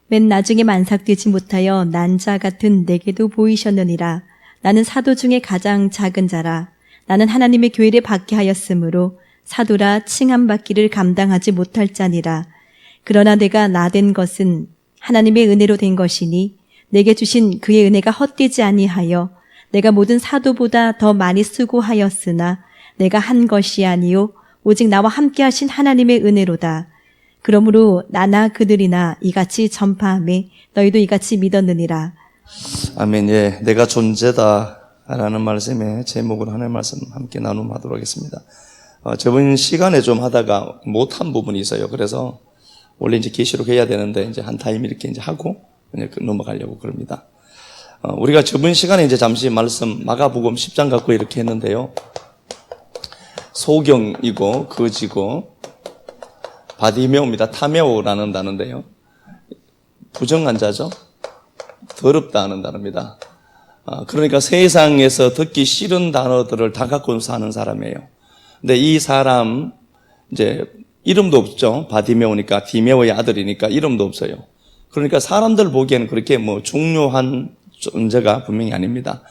맨 나중에 만삭되지 못하여 난 자 같은 내게도 보이셨느니라. 나는 사도 중에 가장 작은 자라. 나는 하나님의 교회를 받게 하였으므로 사도라 칭함받기를 감당하지 못할 자니라. 그러나 내가 나된 것은 하나님의 은혜로 된 것이니 내게 주신 그의 은혜가 헛되지 아니하여 내가 모든 사도보다 더 많이 수고하였으나 내가 한 것이 아니요 오직 나와 함께 하신 하나님의 은혜로다. 그러므로 나나 그들이나 이같이 전파하매 너희도 이같이 믿었느니라. 아멘. 예, 내가 존재다라는 말씀의 제목으로 하나님의 말씀 함께 나눔하도록 하겠습니다. 저번 시간에 좀 하다가 못한 부분이 있어요. 그래서 원래 이제 계시록 해야 되는데 이제 한 타임 이렇게 이제 하고 그냥 넘어가려고 그럽니다. 우리가 저번 시간에 이제 잠시 말씀 마가복음 10장 갖고 이렇게 했는데요. 소경이고 거지고 바디메오입니다. 타메오라는 단어인데요. 부정한 자죠. 더럽다는 단어입니다. 그러니까 세상에서 듣기 싫은 단어들을 다 갖고 사는 사람이에요. 근데 이 사람 이제 이름도 없죠. 바디메오니까 디메오의 아들이니까 이름도 없어요. 그러니까 사람들 보기에는 그렇게 뭐 중요한 존재가 분명히 아닙니다.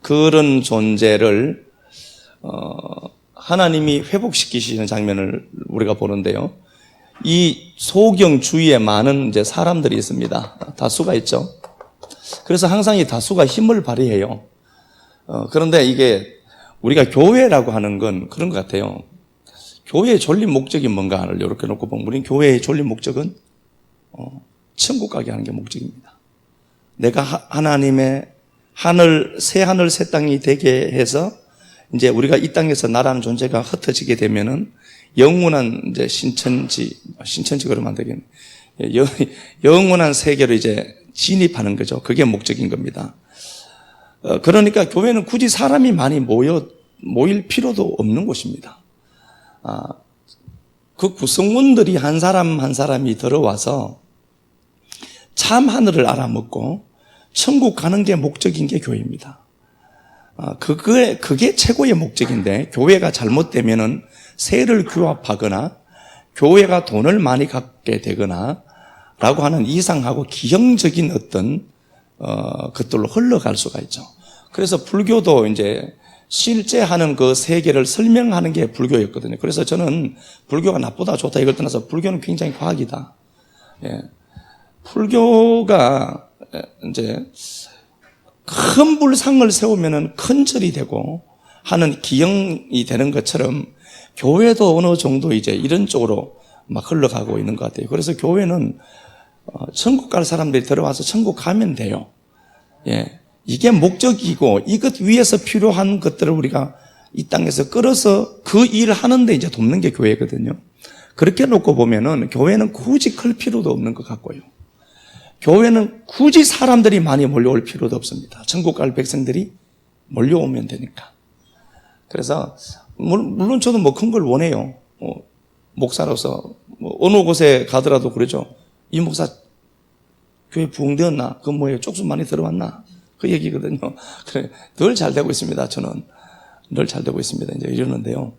그런 존재를 하나님이 회복시키시는 장면을 우리가 보는데요. 이 소경 주위에 많은 이제 사람들이 있습니다. 다수가 있죠. 그래서 항상 이 다수가 힘을 발휘해요. 그런데 이게 우리가 교회라고 하는 건 그런 것 같아요. 교회의 존립 목적이 뭔가를 이렇게 놓고 보면 우리는 교회의 존립 목적은 천국 가게 하는 게 목적입니다. 내가 하나님의 새 하늘 새 땅이 되게 해서 이제 우리가 이 땅에서 나라는 존재가 흩어지게 되면은 영원한 이제 신천지 그러면 안 되겠네. 영원한 세계로 이제 진입하는 거죠. 그게 목적인 겁니다. 그러니까 교회는 굳이 사람이 많이 모일 필요도 없는 곳입니다. 그 구성원들이 한 사람 한 사람이 들어와서 참 하늘을 알아먹고 천국 가는 게 목적인 게 교회입니다. 그게 최고의 목적인데 교회가 잘못되면은 세를 규합하거나 교회가 돈을 많이 갖게 되거나 라고 하는 이상하고 기형적인 어떤 것들로 흘러갈 수가 있죠. 그래서 불교도 이제 실제 하는 그 세계를 설명하는 게 불교였거든요. 그래서 저는 불교가 나쁘다 좋다 이걸 떠나서 불교는 굉장히 과학이다. 예. 불교가 이제 큰 불상을 세우면은 큰 절이 되고 하는 기형이 되는 것처럼 교회도 어느 정도 이제 이런 쪽으로 막 흘러가고 있는 것 같아요. 그래서 교회는 천국 갈 사람들이 들어와서 천국 가면 돼요. 예. 이게 목적이고 이것 위에서 필요한 것들을 우리가 이 땅에서 끌어서 그 일 하는데 이제 돕는 게 교회거든요. 그렇게 놓고 보면은 교회는 굳이 클 필요도 없는 것 같고요. 교회는 굳이 사람들이 많이 몰려올 필요도 없습니다. 천국 갈 백성들이 몰려오면 되니까. 그래서 물론 저도 뭐 큰 걸 원해요. 목사로서 어느 곳에 가더라도 그러죠. 이 목사 교회 부흥되었나? 그 뭐예요? 쪽수 많이 들어왔나? 그 얘기거든요. 그래 늘 잘 되고 있습니다. 저는 늘 잘 되고 있습니다. 이제 이러는데요.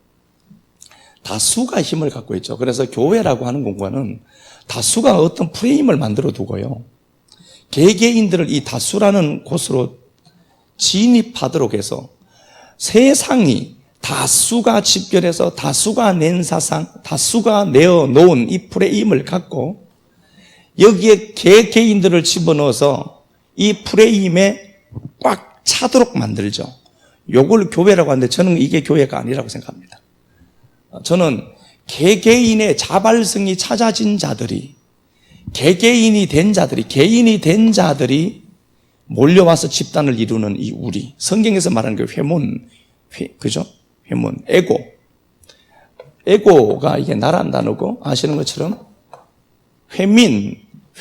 다수가 힘을 갖고 있죠. 그래서 교회라고 하는 공간은 다수가 어떤 프레임을 만들어 두고요. 개개인들을 이 다수라는 곳으로 진입하도록 해서 세상이 다수가 집결해서 다수가 낸 사상, 다수가 내어놓은 이 프레임을 갖고 여기에 개개인들을 집어넣어서 이 프레임에 꽉 차도록 만들죠. 요걸 교회라고 하는데 저는 이게 교회가 아니라고 생각합니다. 저는 개개인의 자발성이 찾아진 자들이 개인이 된 자들이 몰려와서 집단을 이루는 이 우리 성경에서 말하는 그 그죠? 회문, 에고가 이게 나란 단어고 아시는 것처럼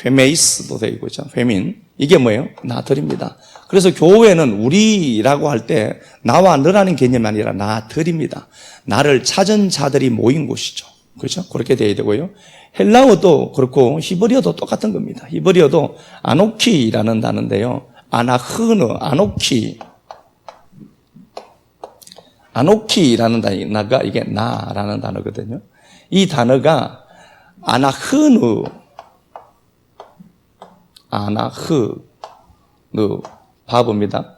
회메이스도 되고 있죠. 회민 이게 뭐예요? 나들입니다. 그래서 교회는 우리라고 할 때 나와 너라는 개념이 아니라 나들입니다. 나를 찾은 자들이 모인 곳이죠. 그렇죠? 그렇게 돼야 되고요. 헬라어도 그렇고 히브리어도 똑같은 겁니다. 히브리어도 아노키라는 단어인데요. 아노키라는 단어가 이게 나라는 단어거든요. 이 단어가 아나흐누 아나흐, 바브입니다.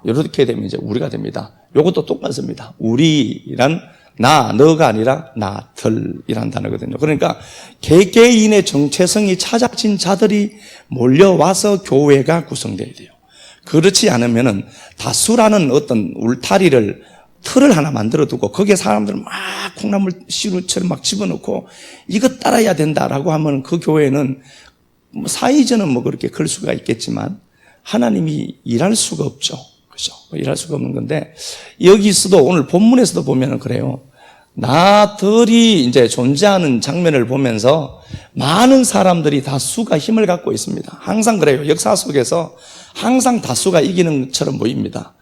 이렇게 되면 이제 우리가 됩니다. 이것도 똑같습니다. 우리란 나, 너가 아니라 나들이란 단어거든요. 그러니까 개개인의 정체성이 찾아진 자들이 몰려와서 교회가 구성돼야 돼요. 그렇지 않으면은 다수라는 어떤 울타리를 틀을 하나 만들어 두고 거기에 사람들을 막 콩나물 시루처럼 막 집어넣고 이것 따라야 된다라고 하면 그 교회는 사이즈는 뭐 그렇게 클 수가 있겠지만 하나님이 일할 수가 없죠. 그죠? 일할 수가 없는 건데 여기서도 오늘 본문에서도 보면은 그래요. 나들이 이제 존재하는 장면을 보면서 많은 사람들이 다수가 힘을 갖고 있습니다. 항상 그래요. 역사 속에서 항상 다수가 이기는 것처럼 보입니다.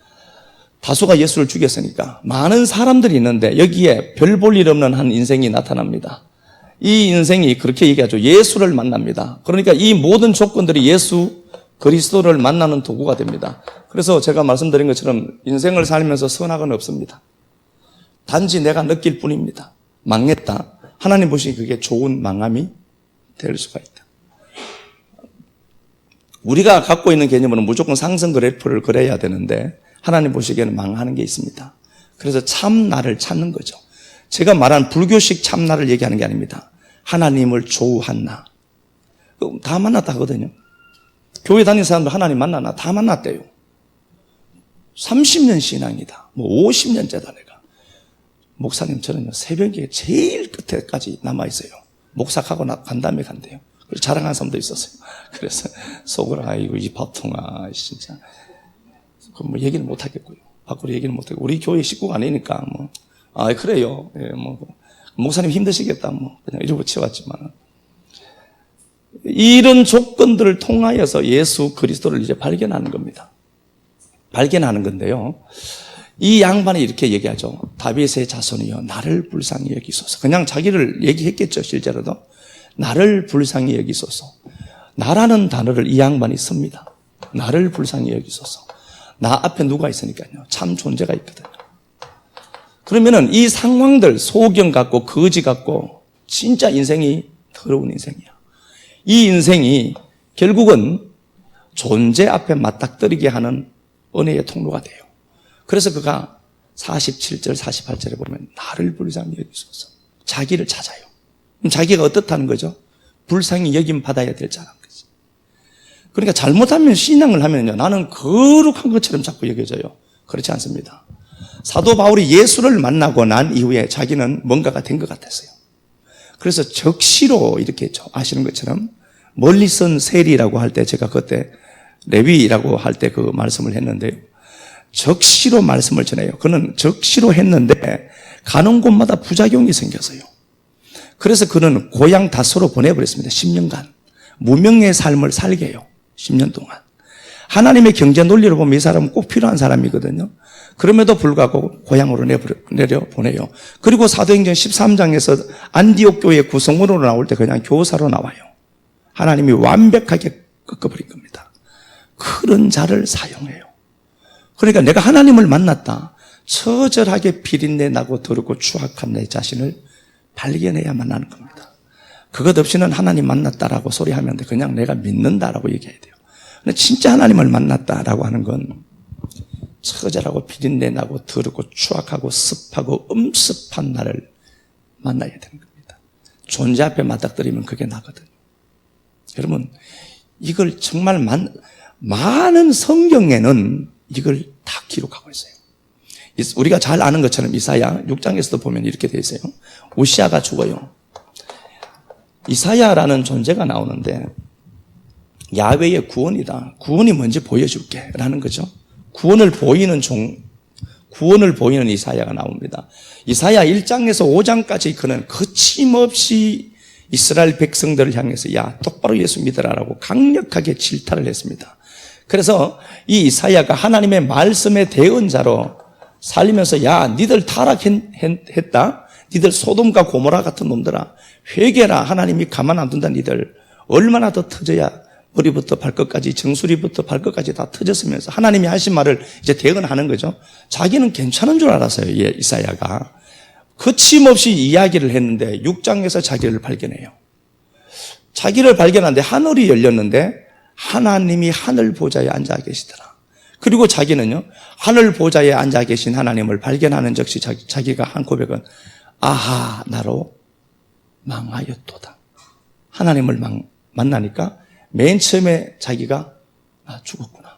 다수가 예수를 죽였으니까 많은 사람들이 있는데 여기에 별 볼 일 없는 한 인생이 나타납니다. 이 인생이 그렇게 얘기하죠. 예수를 만납니다. 그러니까 이 모든 조건들이 예수 그리스도를 만나는 도구가 됩니다. 그래서 제가 말씀드린 것처럼 인생을 살면서 선악은 없습니다. 단지 내가 느낄 뿐입니다. 망했다. 하나님 보시기에 그게 좋은 망함이 될 수가 있다. 우리가 갖고 있는 개념으로는 무조건 상승 그래프를 그려야 되는데 하나님 보시기에는 망하는 게 있습니다. 그래서 참나를 찾는 거죠. 제가 말한 불교식 참나를 얘기하는 게 아닙니다. 하나님을 조우한 나. 다 만났다 하거든요. 교회 다니는 사람들 하나님 만나나? 다 만났대요. 30년 신앙이다. 뭐 50년째다 내가. 목사님 저는요 새벽에 제일 끝에까지 남아있어요. 목사하고 간 다음에 간대요. 그래서 자랑하는 사람도 있었어요. 그래서 속으로 아이고 이 밥통아 진짜 뭐 얘기는 못 하겠고요. 밖으로 얘기는 못 하고 우리 교회 식구가 아니니까 뭐 그래요. 예, 뭐 목사님 힘드시겠다 뭐 그냥 이러고 치웠지만 이런 조건들을 통하여서 예수 그리스도를 이제 발견하는 겁니다. 발견하는 건데요. 이 양반이 이렇게 얘기하죠. 다윗의 자손이여 나를 불쌍히 여기소서. 그냥 자기를 얘기했겠죠. 실제로도. 나를 불쌍히 여기소서. 나라는 단어를 이 양반이 씁니다. 나를 불쌍히 여기소서. 나 앞에 누가 있으니까요. 참 존재가 있거든요. 그러면은 이 상황들 소경 같고 거지 같고 진짜 인생이 더러운 인생이야. 이 인생이 결국은 존재 앞에 맞닥뜨리게 하는 은혜의 통로가 돼요. 그래서 그가 47절, 48절에 보면 나를 불쌍히 여기소서. 자기를 찾아요. 그럼 자기가 어떻다는 거죠? 불쌍히 여김 받아야 될 자라는 거지. 그러니까 잘못하면 신앙을 하면요. 나는 거룩한 것처럼 자꾸 여겨져요. 그렇지 않습니다. 사도 바울이 예수를 만나고 난 이후에 자기는 뭔가가 된 것 같았어요. 그래서 적시로 이렇게 했죠. 아시는 것처럼 멀리 선 세리라고 할 때 제가 그때 레위라고 할 때 그 말씀을 했는데요. 적시로 말씀을 전해요. 그는 적시로 했는데 가는 곳마다 부작용이 생겼어요. 그래서 그는 고향 다소로 보내버렸습니다. 10년간. 무명의 삶을 살게 해요. 10년 동안. 하나님의 경제 논리를 보면 이 사람은 꼭 필요한 사람이거든요. 그럼에도 불구하고 고향으로 내려보내요. 그리고 사도행전 13장에서 안디옥 교회 구성원으로 나올 때 그냥 교사로 나와요. 하나님이 완벽하게 꺾어버린 겁니다. 그런 자를 사용해요. 그러니까 내가 하나님을 만났다. 처절하게 비린내 나고 더럽고 추악한 내 자신을 발견해야만 하는 겁니다. 그것 없이는 하나님 만났다라고 소리하면 돼. 그냥 내가 믿는다라고 얘기해야 돼요. 근데 진짜 하나님을 만났다라고 하는 건 처절하고 비린내 나고 더럽고 추악하고 습하고 음습한 나를 만나야 되는 겁니다. 존재 앞에 맞닥뜨리면 그게 나거든요. 여러분 이걸 정말 많은 성경에는 이걸 다 기록하고 있어요. 우리가 잘 아는 것처럼 이사야 6장에서도 보면 이렇게 되어 있어요. 우시아가 죽어요. 이사야라는 존재가 나오는데 야훼의 구원이다. 구원이 뭔지 보여줄게 라는 거죠. 구원을 보이는 이사야가 나옵니다. 이사야 1장에서 5장까지 그는 거침없이 이스라엘 백성들을 향해서 야 똑바로 예수 믿으라라고 강력하게 질타를 했습니다. 그래서 이 이사야가 하나님의 말씀의 대언자로 살면서 야 니들 타락했다. 니들 소돔과 고모라 같은 놈들아 회개라. 하나님이 가만 안 둔다. 니들 얼마나 더 터져야 머리부터 발끝까지 정수리부터 발끝까지 다 터졌으면서 하나님이 하신 말을 이제 대언하는 거죠. 자기는 괜찮은 줄 알았어요. 이사야가 거침없이 이야기를 했는데 6장에서 자기를 발견해요. 자기를 발견하는데 하늘이 열렸는데 하나님이 하늘 보좌에 앉아 계시더라. 그리고 자기는요, 하늘 보좌에 앉아 계신 하나님을 발견하는 즉시 자기가 한 고백은 아하, 나로 망하였도다. 하나님을 만나니까 맨 처음에 자기가 죽었구나.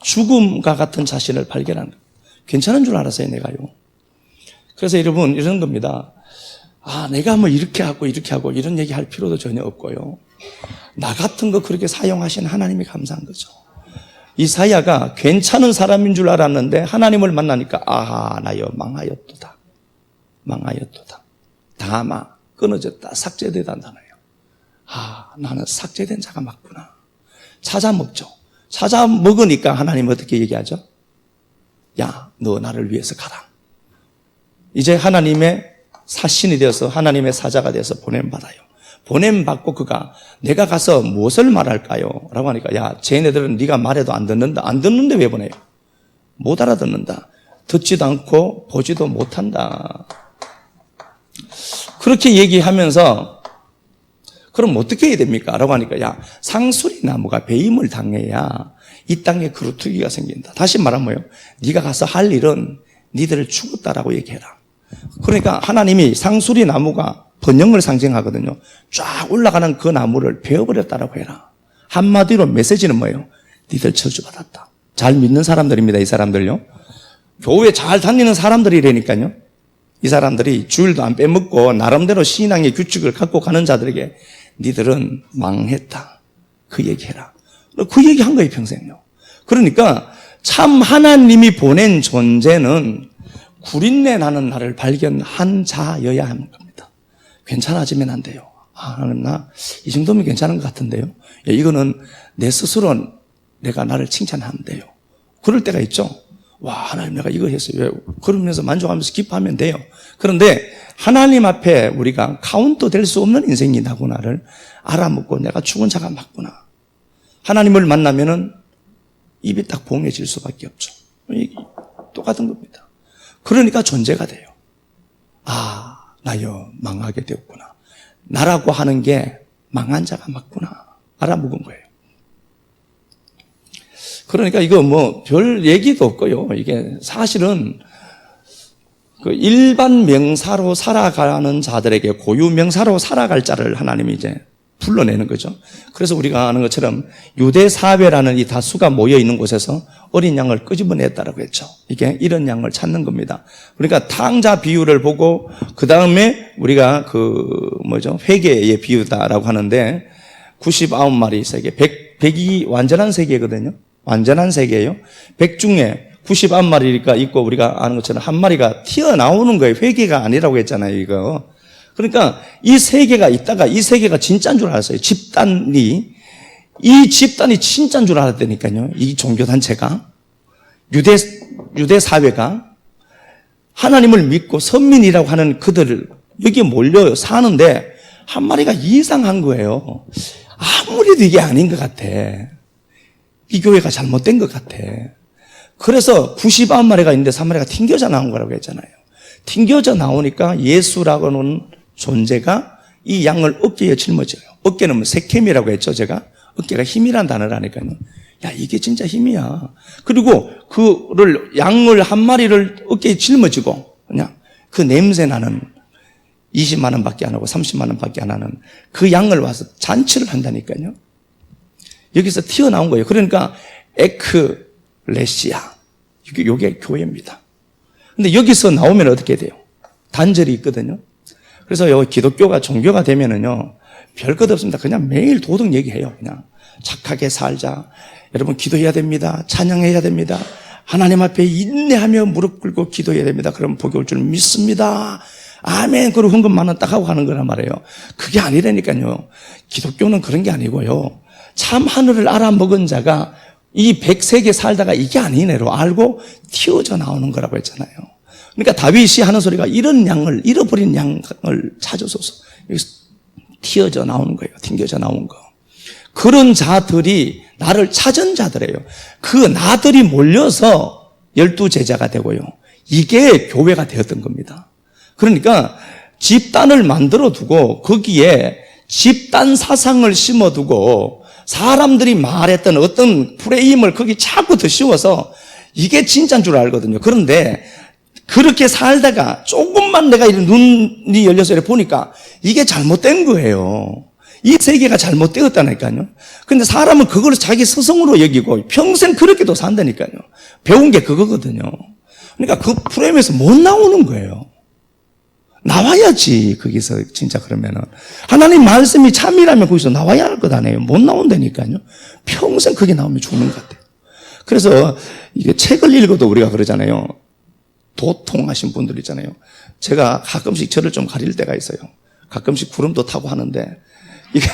죽음과 같은 자신을 발견하는 거예요. 괜찮은 줄 알았어요, 내가요. 그래서 여러분, 이런 겁니다. 내가 뭐 이렇게 하고 이런 얘기 할 필요도 전혀 없고요. 나 같은 거 그렇게 사용하신 하나님이 감사한 거죠. 이사야가 괜찮은 사람인 줄 알았는데 하나님을 만나니까 아하, 나여 망하였도다. 망하였도다. 다마 끊어졌다. 삭제되단다나요. 나는 삭제된 자가 맞구나. 찾아 먹죠. 찾아 먹으니까 하나님 어떻게 얘기하죠? 야, 너 나를 위해서 가라. 이제 하나님의 사신이 되어서 하나님의 사자가 되어서 보냄받아요. 보냄받고 그가 내가 가서 무엇을 말할까요? 라고 하니까 야, 쟤네들은 네가 말해도 안 듣는다. 안 듣는데 왜 보내요? 못 알아듣는다. 듣지도 않고 보지도 못한다. 그렇게 얘기하면서 그럼 어떻게 해야 됩니까? 라고 하니까 야, 상수리 나무가 배임을 당해야 이 땅에 그루터기가 생긴다. 다시 말하면 뭐예요? 네가 가서 할 일은 니들을 죽었다라고 얘기해라. 그러니까 하나님이 상수리 나무가 번영을 상징하거든요. 쫙 올라가는 그 나무를 베어버렸다라고 해라. 한마디로 메시지는 뭐예요? 니들 저주받았다. 잘 믿는 사람들입니다. 이 사람들요. 교회 잘 다니는 사람들이라니까요. 이 사람들이 주일도 안 빼먹고 나름대로 신앙의 규칙을 갖고 가는 자들에게 니들은 망했다. 그 얘기해라. 그 얘기한 거예요, 평생요. 그러니까 참 하나님이 보낸 존재는 구린내 나는 나를 발견한 자여야 하는 겁니다. 괜찮아지면 안 돼요. 하나님 나 이 정도면 괜찮은 것 같은데요. 이거는 내 스스로 내가 나를 칭찬하면 돼요. 그럴 때가 있죠. 와, 하나님 내가 이거 했어요. 그러면서 만족하면서 기뻐하면 돼요. 그런데 하나님 앞에 우리가 카운트 될 수 없는 인생이 나구나를 알아먹고 내가 죽은 자가 맞구나. 하나님을 만나면은 입이 딱 봉해질 수밖에 없죠. 똑같은 겁니다. 그러니까 존재가 돼요. 나여 망하게 되었구나. 나라고 하는 게 망한 자가 맞구나. 알아먹은 거예요. 그러니까 이거 뭐 별 얘기도 없고요. 이게 사실은 그 일반 명사로 살아가는 자들에게 고유 명사로 살아갈 자를 하나님이 이제 불러내는 거죠. 그래서 우리가 아는 것처럼 유대 사회라는 이 다수가 모여 있는 곳에서 어린 양을 끄집어냈다라고 했죠. 이게 이런 양을 찾는 겁니다. 그러니까 탕자 비유를 보고 그 다음에 우리가 회개의 비유다라고 하는데 99마리 세계, 100이 완전한 세계거든요. 완전한 세계예요. 100 중에 99마리가 있고 우리가 아는 것처럼 한 마리가 튀어나오는 거예요. 회개가 아니라고 했잖아요, 이거. 그러니까 이 세계가 있다가 이 세계가 진짜인 줄 알았어요. 이 집단이 진짜인 줄 알았다니까요. 이 종교단체가. 유대 사회가 하나님을 믿고 선민이라고 하는 그들을 여기에 몰려 사는데 한 마리가 이상한 거예요. 아무래도 이게 아닌 것 같아. 이 교회가 잘못된 것 같아. 그래서 99마리가 있는데 3마리가 튕겨져 나온 거라고 했잖아요. 튕겨져 나오니까 예수라고 하는 존재가 이 양을 어깨에 짊어져요. 어깨는 뭐 세켐이라고 했죠, 제가. 어깨가 힘이란 단어라니까요. 야, 이게 진짜 힘이야. 그리고 양을 한 마리를 어깨에 짊어지고 그냥 그 냄새 나는 20만 원밖에 안 하고 30만 원밖에 안 하는 그 양을 와서 잔치를 한다니까요. 여기서 튀어나온 거예요. 그러니까 에클레시아. 이게 교회입니다. 근데 여기서 나오면 어떻게 돼요? 단절이 있거든요. 그래서 여기 기독교가 종교가 되면은요, 별 것 없습니다. 그냥 매일 도덕 얘기해요. 그냥 착하게 살자. 여러분 기도해야 됩니다. 찬양해야 됩니다. 하나님 앞에 인내하며 무릎 꿇고 기도해야 됩니다. 그럼 복이 올 줄 믿습니다. 아멘. 그리고 헌금만은 딱 하고 가는 거란 말이에요. 그게 아니라니까요. 기독교는 그런 게 아니고요. 참 하늘을 알아먹은 자가 이 100세계 살다가 이게 아니네로 알고 튀어져 나오는 거라고 했잖아요. 그러니까 다윗이 하는 소리가 이런 양을, 잃어버린 양을 찾아서서 여기서 튀어져 나오는 거예요. 튕겨져 나온 거. 그런 자들이 나를 찾은 자들이에요. 그 나들이 몰려서 12제자가 되고요. 이게 교회가 되었던 겁니다. 그러니까 집단을 만들어 두고 거기에 집단 사상을 심어 두고 사람들이 말했던 어떤 프레임을 거기 자꾸 더 씌워서 이게 진짜인 줄 알거든요. 그런데 그렇게 살다가 조금만 내가 이런 눈이 열려서 이렇게 보니까 이게 잘못된 거예요. 이 세계가 잘못되었다니까요. 근데 사람은 그걸 자기 스승으로 여기고 평생 그렇게도 산다니까요. 배운 게 그거거든요. 그러니까 그 프레임에서 못 나오는 거예요. 나와야지, 거기서 진짜 그러면은. 하나님 말씀이 참이라면 거기서 나와야 할 것 아니에요. 못 나온다니까요. 평생 그게 나오면 죽는 것 같아요. 그래서 이게 책을 읽어도 우리가 그러잖아요. 도통하신 분들 있잖아요. 제가 가끔씩 저를 좀 가릴 때가 있어요. 가끔씩 구름도 타고 하는데, 이게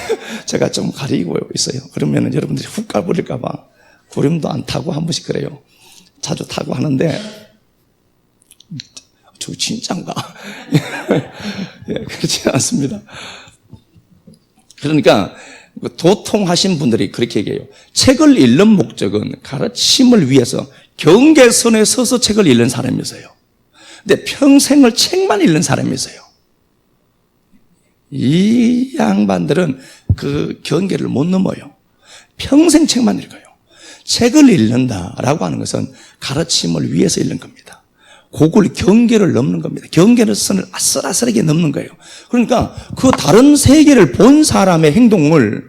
제가 좀 가리고 있어요. 그러면은 여러분들이 훅 가버릴까봐 구름도 안 타고 한 번씩 그래요. 자주 타고 하는데, 저 진짠가? 예, 그렇지 않습니다. 그러니까 도통하신 분들이 그렇게 얘기해요. 책을 읽는 목적은 가르침을 위해서 경계선에 서서 책을 읽는 사람이세요. 근데 평생을 책만 읽는 사람이세요. 이 양반들은 그 경계를 못 넘어요. 평생 책만 읽어요. 책을 읽는다라고 하는 것은 가르침을 위해서 읽는 겁니다. 그걸 경계를 넘는 겁니다. 경계의 선을 아슬아슬하게 넘는 거예요. 그러니까 그 다른 세계를 본 사람의 행동을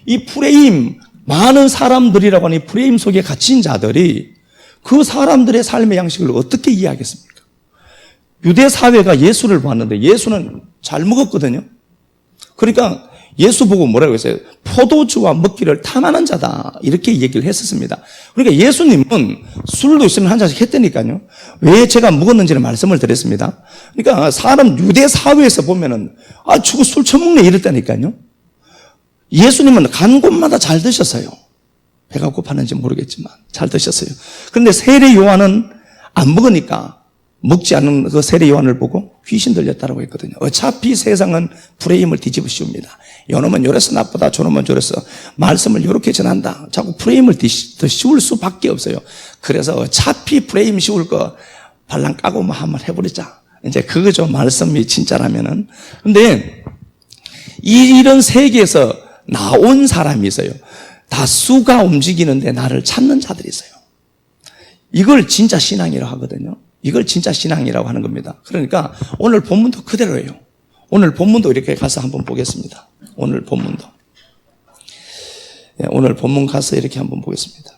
이 프레임, 많은 사람들이라고 하는 이 프레임 속에 갇힌 자들이 그 사람들의 삶의 양식을 어떻게 이해하겠습니까? 유대 사회가 예수를 봤는데 예수는 잘 먹었거든요. 그러니까 예수 보고 뭐라고 했어요? 포도주와 먹기를 탐하는 자다, 이렇게 얘기를 했었습니다. 그러니까 예수님은 술도 있으면 한 잔씩 했다니까요. 왜 제가 먹었는지를 말씀을 드렸습니다. 그러니까 사람 유대 사회에서 보면은 저거 술 처먹네 이랬다니까요. 예수님은 간 곳마다 잘 드셨어요. 배가 고팠는지 모르겠지만 잘 드셨어요. 그런데 세례 요한은 안 먹으니까 먹지 않은 그 세례 요한을 보고 귀신 들렸다고 했거든요. 어차피 세상은 프레임을 뒤집어 씌웁니다. 요놈은 요래서 나쁘다, 저놈은 저래서 말씀을 요렇게 전한다. 자꾸 프레임을 더 씌울 수밖에 없어요. 그래서 어차피 프레임 씌울 거 발랑 까고 뭐 한번 해버리자. 이제 그거죠, 말씀이 진짜라면은. 근데 이런 세계에서 나온 사람이 있어요. 다수가 움직이는데 나를 찾는 자들이 있어요. 이걸 진짜 신앙이라고 하거든요. 이걸 진짜 신앙이라고 하는 겁니다. 그러니까 오늘 본문도 그대로예요. 오늘 본문도 이렇게 가서 한번 보겠습니다. 오늘 본문도. 오늘 본문 가서 이렇게 한번 보겠습니다.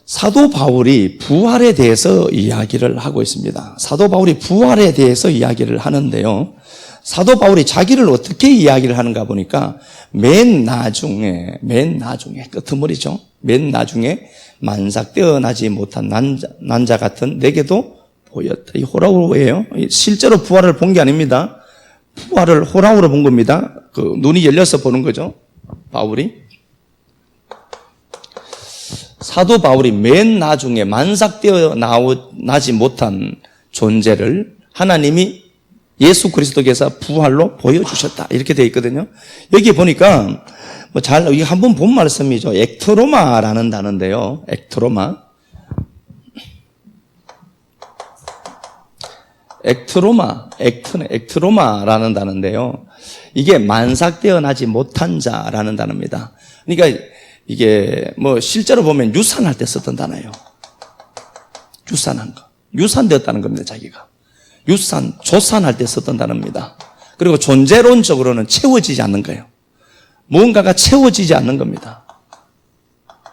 사도 바울이 부활에 대해서 이야기를 하고 있습니다. 사도 바울이 부활에 대해서 이야기를 하는데요. 사도 바울이 자기를 어떻게 이야기를 하는가 보니까 맨 나중에 끄트머리죠. 맨 나중에 만삭 떼어나지 못한 난자 같은 내게도 보였다. 이 호라우예요. 실제로 부활을 본 게 아닙니다. 부활을 호라우로 본 겁니다. 그 눈이 열려서 보는 거죠. 바울이. 사도 바울이 맨 나중에 만삭 떼어나지 못한 존재를 하나님이 예수 그리스도께서 부활로 보여주셨다, 이렇게 되어 있거든요. 여기 보니까 이게 한번 본 말씀이죠. 액트로마라는 단어인데요. 액트로마라는 단어인데요. 이게 만삭되어나지 못한 자라는 단어입니다. 그러니까 이게 실제로 보면 유산할 때 썼던 단어예요. 유산한 거. 유산되었다는 겁니다, 자기가. 조산할 때 썼던 단어입니다. 그리고 존재론적으로는 채워지지 않는 거예요. 무언가가 채워지지 않는 겁니다.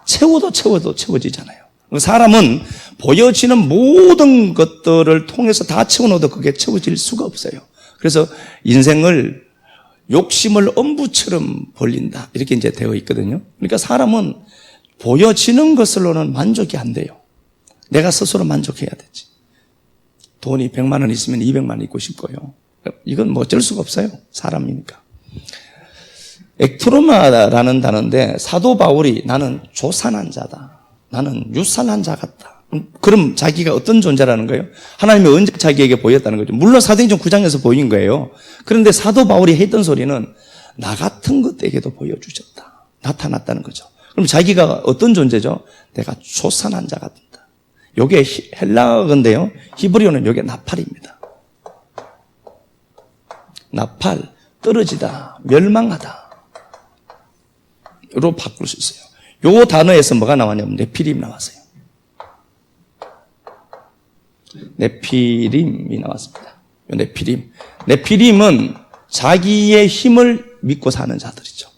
채워도 채워지잖아요. 사람은 보여지는 모든 것들을 통해서 다 채워넣어도 그게 채워질 수가 없어요. 그래서 인생을 욕심을 엄부처럼 벌린다, 이렇게 이제 되어 있거든요. 그러니까 사람은 보여지는 것으로는 만족이 안 돼요. 내가 스스로 만족해야 되지. 돈이 100만 원 있으면 200만 원 있고 싶고요. 이건 어쩔 수가 없어요. 사람이니까. 액트로마라는 단어인데 사도 바울이 나는 조산한 자다, 나는 유산한 자 같다. 그럼 자기가 어떤 존재라는 거예요? 하나님이 언제 자기에게 보였다는 거죠. 물론 사도행전 9장에서 보인 거예요. 그런데 사도 바울이 했던 소리는 나 같은 것에게도 보여주셨다, 나타났다는 거죠. 그럼 자기가 어떤 존재죠? 내가 조산한 자 같다. 요게 헬라어인데요, 히브리어는 요게 나팔입니다. 나팔, 떨어지다, 멸망하다. 바꿀 수 있어요. 요 단어에서 뭐가 나왔냐면 네피림 나왔어요. 네피림이 나왔습니다. 네피림. 네피림은 자기의 힘을 믿고 사는 자들이죠.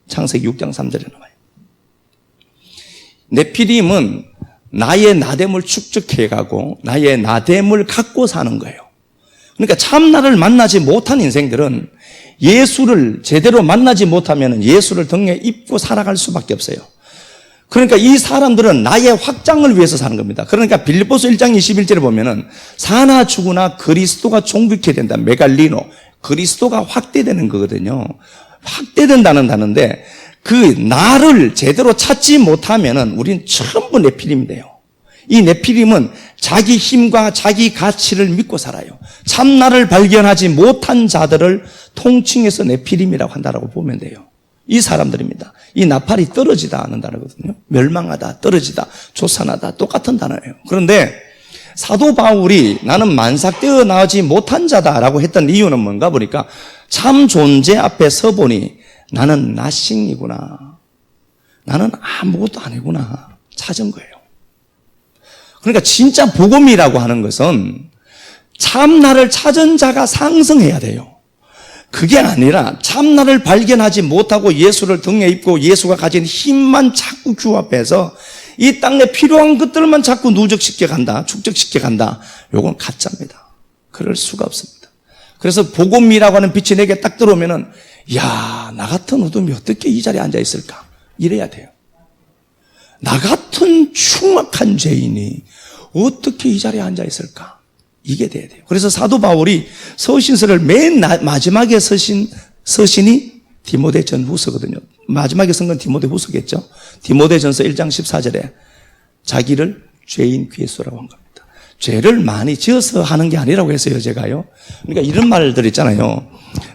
창세기 6장 3절에 나와요. 네피림은 나의 나됨을 축적해가고 나의 나됨을 갖고 사는 거예요. 그러니까 참나를 만나지 못한 인생들은 예수를 제대로 만나지 못하면 예수를 등에 입고 살아갈 수밖에 없어요. 그러니까 이 사람들은 나의 확장을 위해서 사는 겁니다. 그러니까 빌립보서 1장 21절에 보면은 사나 죽으나 그리스도가 존귀케 된다. 메갈리노. 그리스도가 확대되는 거거든요. 확대된다는 단어인데 그 나를 제대로 찾지 못하면은 우린 전부 네피림이 돼요. 이 네피림은 자기 힘과 자기 가치를 믿고 살아요. 참나를 발견하지 못한 자들을 통칭해서 네피림이라고 한다라고 보면 돼요. 이 사람들입니다. 이 나팔이 떨어지다 하는 단어거든요. 멸망하다, 떨어지다, 조산하다 똑같은 단어예요. 그런데 사도 바울이 나는 만삭되어 나오지 못한 자다라고 했던 이유는 뭔가 보니까 참 존재 앞에 서보니 나는 나싱이구나. 나는 아무것도 아니구나. 찾은 거예요. 그러니까 진짜 복음이라고 하는 것은 참나를 찾은 자가 상승해야 돼요. 그게 아니라 참나를 발견하지 못하고 예수를 등에 입고 예수가 가진 힘만 자꾸 규합해서 이 땅에 필요한 것들만 자꾸 누적시켜 간다, 축적시켜 간다. 요건 가짜입니다. 그럴 수가 없습니다. 그래서 복음이라고 하는 빛이 내게 딱 들어오면은 야, 나 같은 어둠이 어떻게 이 자리에 앉아 있을까? 이래야 돼요. 나 같은 흉악한 죄인이 어떻게 이 자리에 앉아 있을까? 이게 돼야 돼요. 그래서 사도 바울이 서신서를 맨 마지막에 서신이 디모데 전후서거든요. 마지막에 쓴 건 디모데 후서겠죠. 디모데전서 1장 14절에 자기를 죄인 괴수라고 한 겁니다. 죄를 많이 지어서 하는 게 아니라고 했어요, 제가요. 그러니까 이런 말들 있잖아요.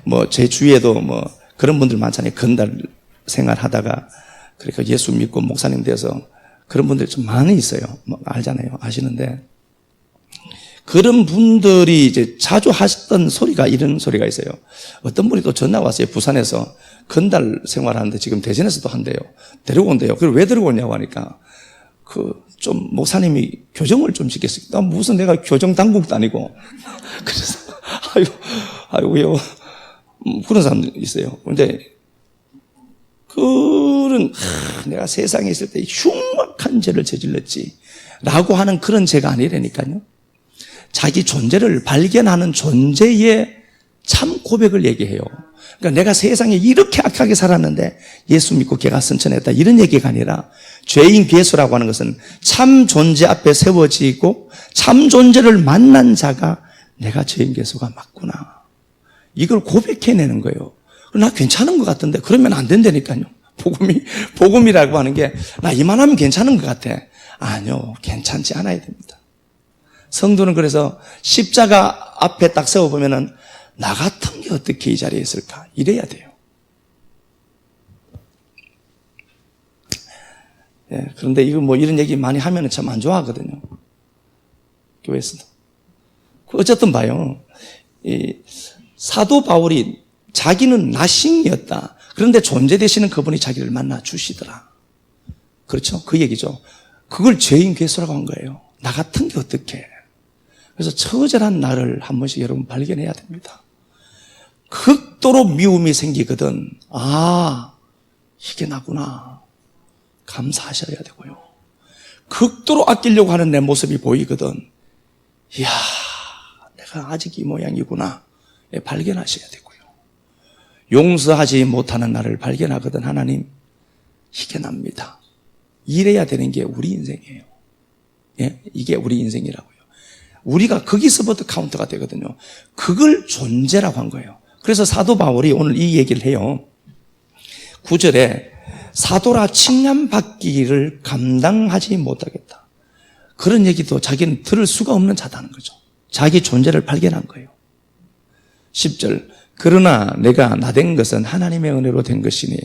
뭐 제 주위에도 뭐 그런 분들 많잖아요. 건달 생활하다가 그러니까 예수 믿고 목사님 돼서 그런 분들이 좀 많이 있어요. 뭐 알잖아요. 아시는데 그런 분들이 이제 자주 하셨던 소리가 이런 소리가 있어요. 어떤 분이 또 전화 왔어요. 부산에서 건달 생활하는데 지금 대전에서도 한대요. 데리고 온대요. 그걸 왜 데리고 오냐고 하니까 좀 목사님이 교정을 좀 시켰어요. 나 무슨 내가 교정 당국도 아니고 그래서 아이고요 그런 사람도 있어요. 그런데 내가 세상에 있을 때 흉악한 죄를 저질렀지 라고 하는 그런 죄가 아니라니까요. 자기 존재를 발견하는 존재의 참 고백을 얘기해요. 그러니까 내가 세상에 이렇게 악하게 살았는데 예수 믿고 걔가 선천했다 이런 얘기가 아니라 죄인 괴수라고 하는 것은 참 존재 앞에 세워지고 참 존재를 만난 자가 내가 죄인 괴수가 맞구나. 이걸 고백해내는 거예요. 나 괜찮은 것 같은데 그러면 안 된다니까요. 복음이라고 하는 게 나 이만하면 괜찮은 것 같아. 아니요. 괜찮지 않아야 됩니다. 성도는 그래서 십자가 앞에 딱 세워보면은 나 같은 게 어떻게 이 자리에 있을까? 이래야 돼요. 예, 그런데 이거 뭐 이런 얘기 많이 하면은 참 안 좋아하거든요. 교회에서도. 어쨌든 봐요. 이 사도 바울이 자기는 나싱이었다. 그런데 존재 되시는 그분이 자기를 만나 주시더라. 그렇죠? 그 얘기죠. 그걸 죄인 괴수라고 한 거예요. 나 같은 게 어떻게? 그래서 처절한 나를 한 번씩 여러분 발견해야 됩니다. 극도로 미움이 생기거든. 아, 이게 나구나. 감사하셔야 되고요. 극도로 아끼려고 하는 내 모습이 보이거든. 이야, 내가 아직 이 모양이구나. 발견하셔야 되고요. 용서하지 못하는 나를 발견하거든 하나님. 이게 납니다. 이래야 되는 게 우리 인생이에요. 예? 이게 우리 인생이라고요. 우리가 거기서부터 카운터가 되거든요. 그걸 존재라고 한 거예요. 그래서 사도 바울이 오늘 이 얘기를 해요. 9절에 사도라 칭함받기를 감당하지 못하겠다. 그런 얘기도 자기는 들을 수가 없는 자다는 거죠. 자기 존재를 발견한 거예요. 10절 그러나 내가 나된 것은 하나님의 은혜로 된 것이니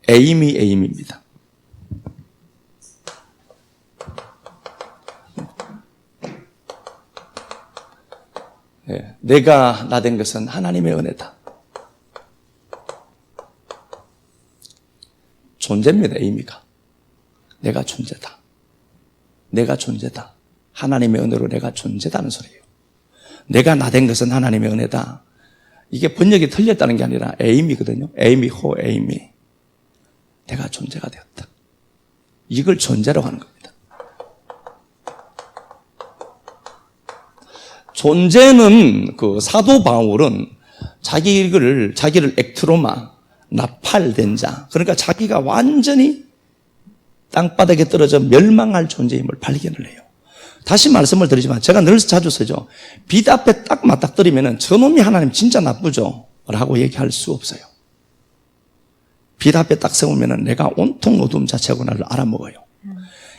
에임입니다. 예, 내가 나된 것은 하나님의 은혜다. 존재입니다. 의미가. 내가 존재다. 내가 존재다. 하나님의 은혜로 내가 존재다는 소리예요. 내가 나 된 것은 하나님의 은혜다. 이게 번역이 틀렸다는 게 아니라 에이미거든요. 에이미 호 에이미. 내가 존재가 되었다. 이걸 존재라고 하는 겁니다. 존재는 그 사도 바울은 자기를 액트로마, 나팔된 자. 그러니까 자기가 완전히 땅바닥에 떨어져 멸망할 존재임을 발견을 해요. 다시 말씀을 드리지만 제가 늘 자주 쓰죠. 빛 앞에 딱 맞닥뜨리면 저놈이 하나님 진짜 나쁘죠 라고 얘기할 수 없어요. 빛 앞에 딱 세우면 내가 온통 어둠 자체구나를 알아먹어요.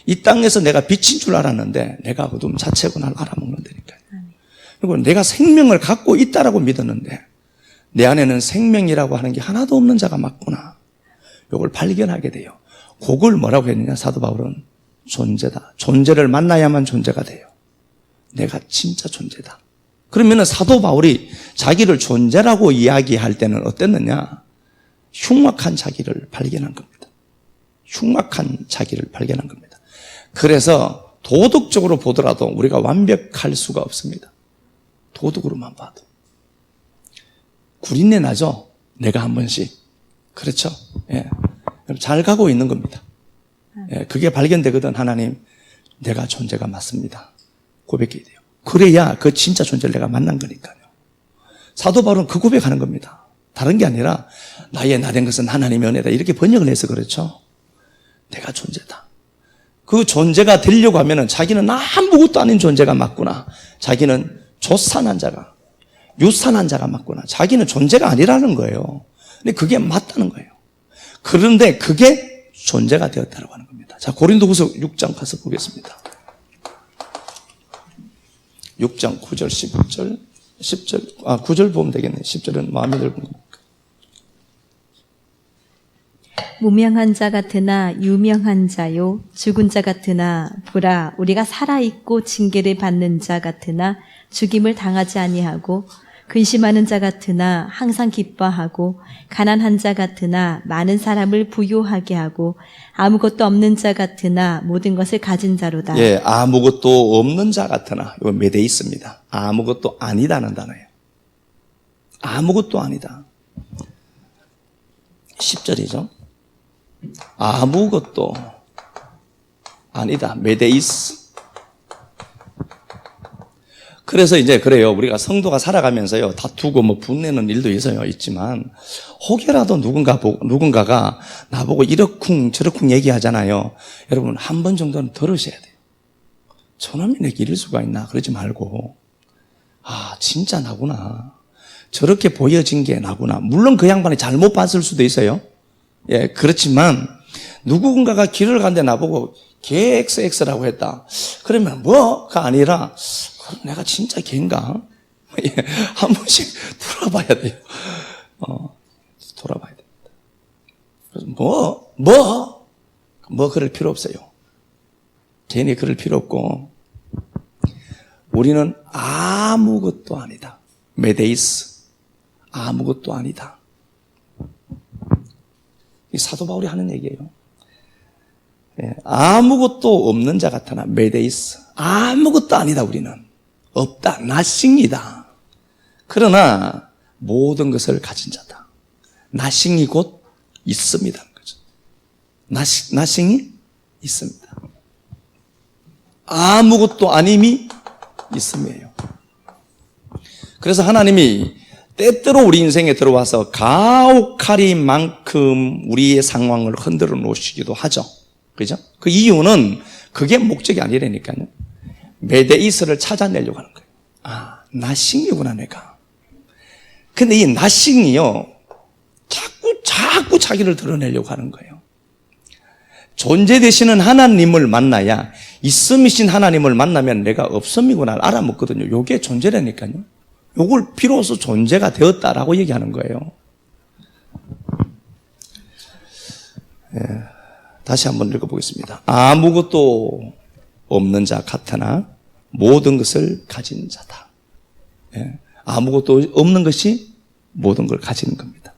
이 땅에서 내가 빛인 줄 알았는데 내가 어둠 자체구나를 알아먹는다니까요. 그리고 내가 생명을 갖고 있다라고 믿었는데 내 안에는 생명이라고 하는 게 하나도 없는 자가 맞구나. 이걸 발견하게 돼요. 그걸 뭐라고 했느냐, 사도 바울은 존재다. 존재를 만나야만 존재가 돼요. 내가 진짜 존재다. 그러면 사도 바울이 자기를 존재라고 이야기할 때는 어땠느냐? 흉악한 자기를 발견한 겁니다. 흉악한 자기를 발견한 겁니다. 그래서 도덕적으로 보더라도 우리가 완벽할 수가 없습니다. 도덕으로만 봐도. 구린내 나죠? 내가 한 번씩. 그렇죠? 예. 잘 가고 있는 겁니다. 예. 그게 발견되거든. 하나님, 내가 존재가 맞습니다. 고백해야 돼요. 그래야 그 진짜 존재를 내가 만난 거니까요. 사도 바울은 그 고백하는 겁니다. 다른 게 아니라 나의 나 된 것은 하나님의 은혜다. 이렇게 번역을 해서 그렇죠. 내가 존재다. 그 존재가 되려고 하면은 자기는 아무것도 아닌 존재가 맞구나. 자기는 조산한 자가, 유산한 자가 맞구나. 자기는 존재가 아니라는 거예요. 근데 그게 맞다는 거예요. 그런데 그게 존재가 되었다고 하는 겁니다. 자, 고린도후서 6장 가서 보겠습니다. 6장 9절, 10절, 10절, 9절 보면 되겠네. 10절은 마음에 들고 겁니까? 무명한 자 같으나 유명한 자요, 죽은 자 같으나 보라, 우리가 살아있고 징계를 받는 자 같으나 죽임을 당하지 아니하고, 근심하는 자 같으나 항상 기뻐하고, 가난한 자 같으나 많은 사람을 부유하게 하고, 아무것도 없는 자 같으나 모든 것을 가진 자로다. 예, 아무것도 없는 자 같으나, 이거 매대 있습니다. 아무것도 아니다는 단어예요. 아무것도 아니다. 10절이죠. 아무것도 아니다. 메데이스. 그래서 이제 그래요. 우리가 성도가 살아가면서요, 다투고 뭐 분내는 일도 있지만, 혹여라도 누군가가 나보고 이러쿵 저러쿵 얘기하잖아요. 여러분, 한 번 정도는 들으셔야 돼요. 저놈이 내게 이럴 수가 있나? 그러지 말고, 아, 진짜 나구나. 저렇게 보여진 게 나구나. 물론 그 양반이 잘못 봤을 수도 있어요. 예, 그렇지만 누군가가 길을 가는데 나보고 개 XX라고 했다. 그러면 뭐가 아니라 내가 진짜 개인가? 예, 한 번씩 돌아봐야 돼요. 돌아봐야 됩니다. 그래서 뭐 그럴 필요 없어요. 괜히 그럴 필요 없고, 우리는 아무것도 아니다. 메데이스. 아무것도 아니다. 이 사도 바울이 하는 얘기예요. 예, 아무것도 없는 자 같으나 메데이스. 아무것도 아니다. 우리는 없다. 나싱이다. 그러나 모든 것을 가진 자다. 나싱이 곧 있습니다. 나싱이 있습니다. 아무것도 아님이 있음이에요. 그래서 하나님이 때때로 우리 인생에 들어와서 가혹하리만큼 우리의 상황을 흔들어 놓으시기도 하죠. 그죠? 그 이유는 그게 목적이 아니라니까요. 메데이스를 찾아내려고 하는 거예요. 아, 나싱이구나, 내가. 근데 이 나싱이요, 자꾸 자기를 드러내려고 하는 거예요. 존재 되시는 하나님을 만나야, 있음이신 하나님을 만나면 내가 없음이구나 알아먹거든요. 이게 존재라니까요. 요걸 비로소 존재가 되었다라고 얘기하는 거예요. 예, 다시 한번 읽어보겠습니다. 아무것도 없는 자 같으나 모든 것을 가진 자다. 예, 아무것도 없는 것이 모든 걸 가지는 겁니다.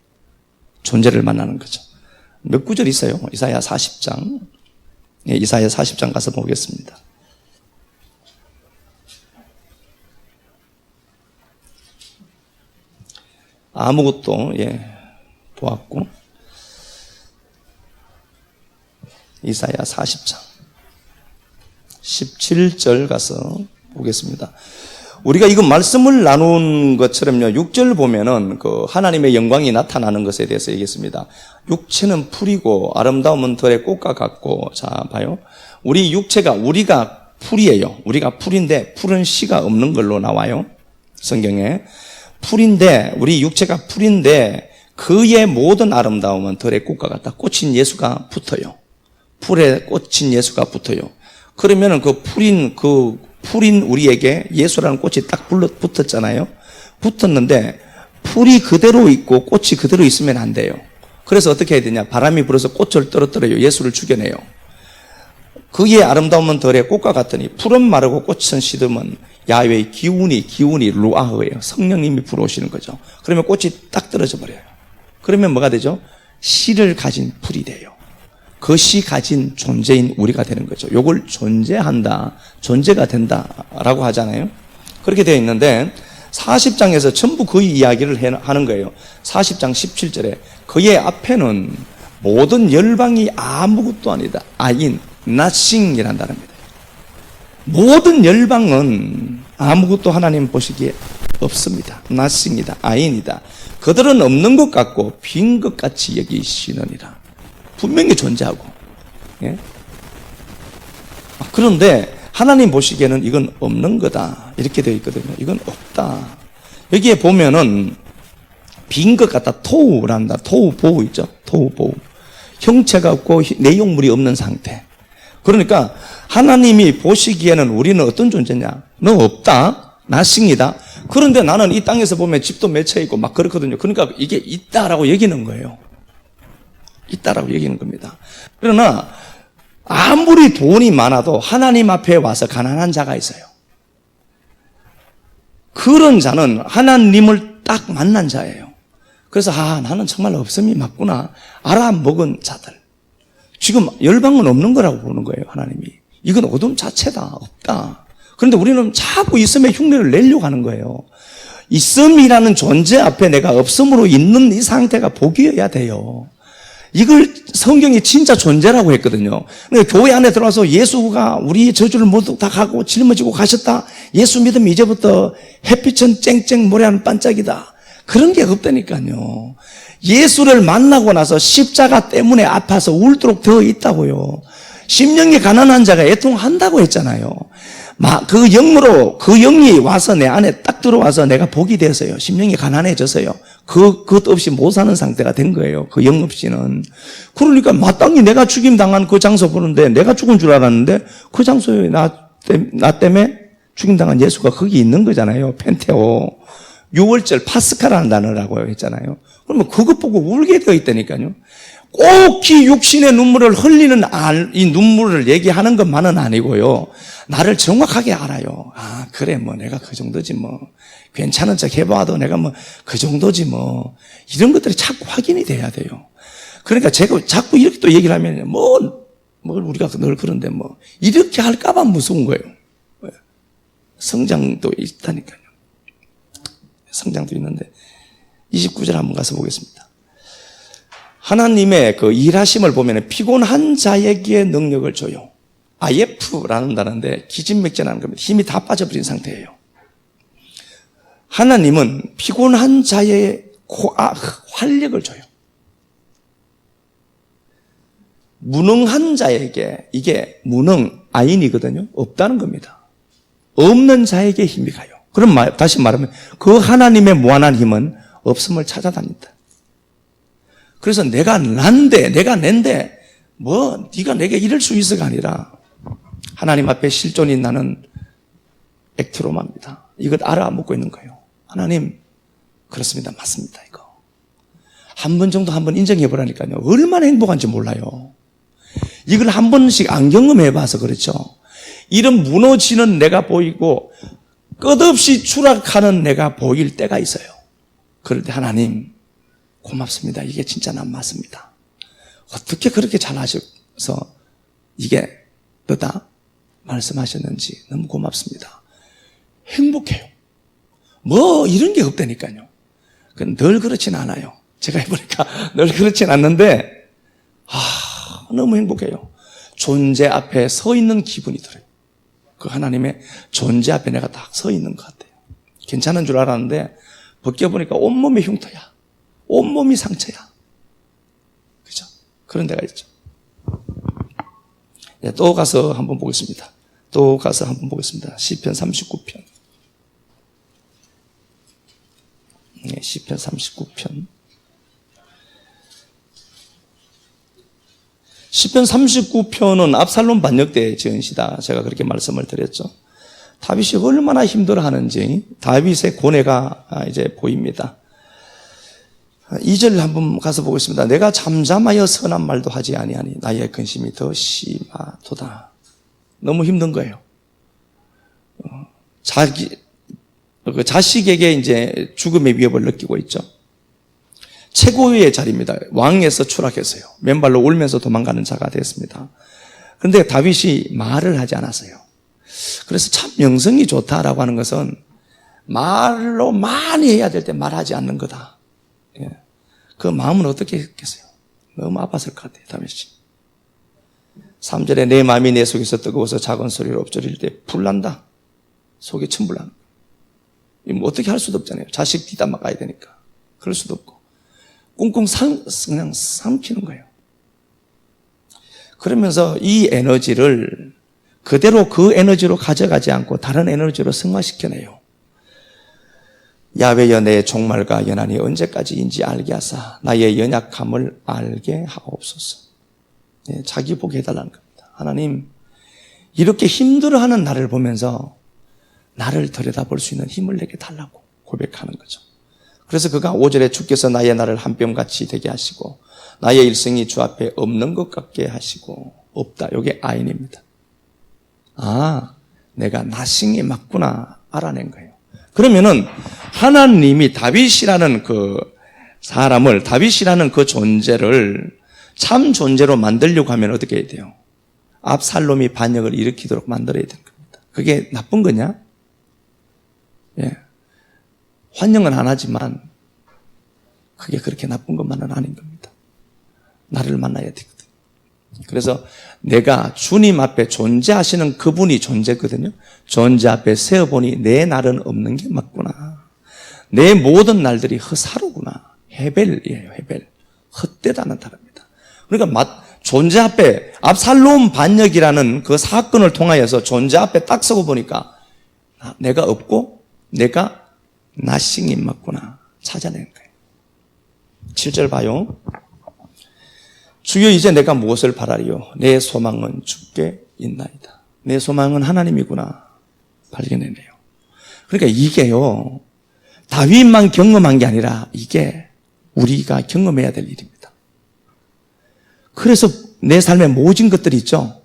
존재를 만나는 거죠. 몇 구절 있어요. 이사야 40장. 예, 이사야 40장 가서 보겠습니다. 아무것도 보았고, 이사야 40장 17절 가서 보겠습니다. 우리가 이거 말씀을 나눈 것처럼요, 6절 보면은 그 하나님의 영광이 나타나는 것에 대해서 얘기했습니다. 육체는 풀이고 아름다움은 들의 꽃과 같고, 자 봐요. 우리가 풀이에요. 우리가 풀인데 풀은 씨가 없는 걸로 나와요. 성경에. 풀인데, 우리 육체가 풀인데 그의 모든 아름다움은 들의 꽃과 같다. 꽂힌 예수가 붙어요. 풀에 꽂힌 예수가 붙어요. 그러면은 그 풀인 우리에게 예수라는 꽃이 딱 붙었잖아요. 붙었는데 풀이 그대로 있고 꽃이 그대로 있으면 안 돼요. 그래서 어떻게 해야 되냐? 바람이 불어서 꽃을 떨어뜨려요. 예수를 죽여내요. 그의 아름다움은 들의 꽃과 같으니 풀은 마르고 꽃은 시들면 야훼의 기운이 루아흐예요. 성령님이 불어오시는 거죠. 그러면 꽃이 딱 떨어져 버려요. 그러면 뭐가 되죠? 씨를 가진 풀이 돼요. 그 씨 가진 존재인 우리가 되는 거죠. 요걸 존재한다, 존재가 된다라고 하잖아요. 그렇게 되어 있는데 40장에서 전부 그 이야기를 하는 거예요. 40장 17절에 그의 앞에는 모든 열방이 아무것도 아니다. 아인, nothing이란 단어입니다. 모든 열방은 아무것도 하나님 보시기에 없습니다. nothing이다. 아인이다. 그들은 없는 것 같고 빈 것 같이 여기시느니라. 분명히 존재하고. 예? 그런데 하나님 보시기에는 이건 없는 거다. 이렇게 되어 있거든요. 이건 없다. 여기에 보면은 빈 것 같다. 토우란다. 토우보우 있죠. 토우보우. 형체가 없고 내용물이 없는 상태. 그러니까 하나님이 보시기에는 우리는 어떤 존재냐? 너 없다. 나싱이다. 그런데 나는 이 땅에서 보면 집도 맺혀 있고 막 그렇거든요. 그러니까 이게 있다라고 여기는 거예요. 있다라고 여기는 겁니다. 그러나 아무리 돈이 많아도 하나님 앞에 와서 가난한 자가 있어요. 그런 자는 하나님을 딱 만난 자예요. 그래서 나는 정말 없음이 맞구나 알아먹은 자들. 지금 열방은 없는 거라고 보는 거예요. 하나님이. 이건 어둠 자체다. 없다. 그런데 우리는 자꾸 있음의 흉내를 내려고 하는 거예요. 있음이라는 존재 앞에 내가 없음으로 있는 이 상태가 복이어야 돼요. 이걸 성경이 진짜 존재라고 했거든요. 그러니까 교회 안에 들어와서 예수가 우리의 저주를 모두 다 가고 짊어지고 가셨다. 예수 믿으면 이제부터 햇빛은 쨍쨍 모래하는 반짝이다. 그런 게 없다니까요. 예수를 만나고 나서 십자가 때문에 아파서 울도록 되어 있다고요. 심령이 가난한 자가 애통한다고 했잖아요. 그 영이 와서 내 안에 딱 들어와서 내가 복이 되었어요. 심령이 가난해졌어요. 그것 없이 못 사는 상태가 된 거예요. 그 영 없이는. 그러니까 마땅히 내가 죽임당한 그 장소 보는데 내가 죽은 줄 알았는데 그 장소에 나 때문에 죽임당한 예수가 거기 있는 거잖아요. 펜테오. 6월절 파스카라는 단어라고 했잖아요. 그러면 그것 보고 울게 되어 있다니까요. 꼭 이 육신의 눈물을 흘리는 이 눈물을 얘기하는 것만은 아니고요. 나를 정확하게 알아요. 그래 내가 그 정도지 괜찮은 척 해봐도 내가 그 정도지 이런 것들이 자꾸 확인이 돼야 돼요. 그러니까 제가 자꾸 이렇게 또 얘기를 하면 우리가 늘 그런데 이렇게 할까봐 무서운 거예요. 성장도 있다니까요. 성장도 있는데 29절 한번 가서 보겠습니다. 하나님의 그 일하심을 보면 피곤한 자에게 능력을 줘요. IF라는 단어인데 기진맥진하는 겁니다. 힘이 다 빠져버린 상태예요. 하나님은 피곤한 자의 활력을 줘요. 무능한 자에게, 이게 아인이거든요. 없다는 겁니다. 없는 자에게 힘이 가요. 그럼 다시 말하면 그 하나님의 무한한 힘은 없음을 찾아다닌다. 그래서 내가 낸데 네가 내게 이럴 수 있어가 아니라 하나님 앞에 실존인 나는 액트로마입니다. 이것 알아먹고 있는 거예요. 하나님 그렇습니다. 맞습니다. 이거 한 번 정도 한번 인정해 보라니까요. 얼마나 행복한지 몰라요. 이걸 한 번씩 안 경험해 봐서 그렇죠. 이런 무너지는 내가 보이고 끝없이 추락하는 내가 보일 때가 있어요. 그럴 때 하나님 고맙습니다. 이게 진짜 난 맞습니다. 어떻게 그렇게 잘하셔서 이게 너다 말씀하셨는지 너무 고맙습니다. 행복해요. 뭐 이런 게 없다니까요. 늘 그렇진 않아요. 제가 해보니까 늘 그렇진 않는데 너무 행복해요. 존재 앞에 서 있는 기분이 들어요. 그 하나님의 존재 앞에 내가 딱 서 있는 것 같아요. 괜찮은 줄 알았는데 벗겨보니까 온몸이 흉터야. 온몸이 상처야. 그죠? 그런 데가 있죠. 네, 또 가서 한번 보겠습니다. 시편 39편. 네, 시편 39편. 시편 39편은 압살롬 반역 때 지은 시다. 제가 그렇게 말씀을 드렸죠. 다윗이 얼마나 힘들어하는지 다윗의 고뇌가 이제 보입니다. 2절 한번 가서 보겠습니다. 내가 잠잠하여 선한 말도 하지 아니하니 나의 근심이 더 심하도다. 너무 힘든 거예요. 자식에게 이제 죽음의 위협을 느끼고 있죠. 최고의 자리입니다. 왕에서 추락했어요. 맨발로 울면서 도망가는 자가 됐습니다. 그런데 다윗이 말을 하지 않았어요. 그래서 참 명성이 좋다라고 하는 것은 말로 많이 해야 될 때 말하지 않는 거다. 예. 그 마음은 어떻게 했겠어요? 너무 아팠을 것 같아요, 다윗이. 3절에 내 마음이 내 속에서 뜨거워서 작은 소리로 엎드릴 때 불난다. 속이 천불나는 거예요. 뭐 어떻게 할 수도 없잖아요. 자식 뒷담화 가야 되니까. 그럴 수도 없고. 꽁꽁 그냥 삼키는 거예요. 그러면서 이 에너지를 그대로 그 에너지로 가져가지 않고 다른 에너지로 승화시켜내요. 야훼여 내 종말과 연한이 언제까지인지 알게 하사 나의 연약함을 알게 하옵소서. 네, 자기 보게 해달라는 겁니다. 하나님, 이렇게 힘들어하는 나를 보면서 나를 들여다볼 수 있는 힘을 내게 달라고 고백하는 거죠. 그래서 그가 5절에 주께서 나의 날을 한 뼘같이 되게 하시고 나의 일생이 주 앞에 없는 것 같게 하시고 없다. 이게 아인입니다. 내가 나싱이 맞구나 알아낸 거예요. 그러면은 하나님이 다윗이라는 그 사람을, 다윗이라는 그 존재를 참 존재로 만들려고 하면 어떻게 해야 돼요? 압살롬이 반역을 일으키도록 만들어야 되는 겁니다. 그게 나쁜 거냐? 예. 환영은 안 하지만 그게 그렇게 나쁜 것만은 아닌 겁니다. 나를 만나야 되거든요. 그래서 내가 주님 앞에 존재하시는 그분이 존재거든요. 존재 앞에 세어보니 내 날은 없는 게 맞구나. 내 모든 날들이 허사로구나. 헤벨이에요, 헤벨. 헛되다는 단어입니다. 그러니까 존재 앞에 압살롬 반역이라는 그 사건을 통하여서 존재 앞에 딱 서고 보니까 내가 없고 내가 나싱이 맞구나 찾아낸 거예요. 7절 봐요. 주여 이제 내가 무엇을 바라리요? 내 소망은 주께 있나이다. 내 소망은 하나님이구나 발견해내요. 그러니까 이게요, 다윗만 경험한 게 아니라 이게 우리가 경험해야 될 일입니다. 그래서 내 삶에 모진 것들이 있죠.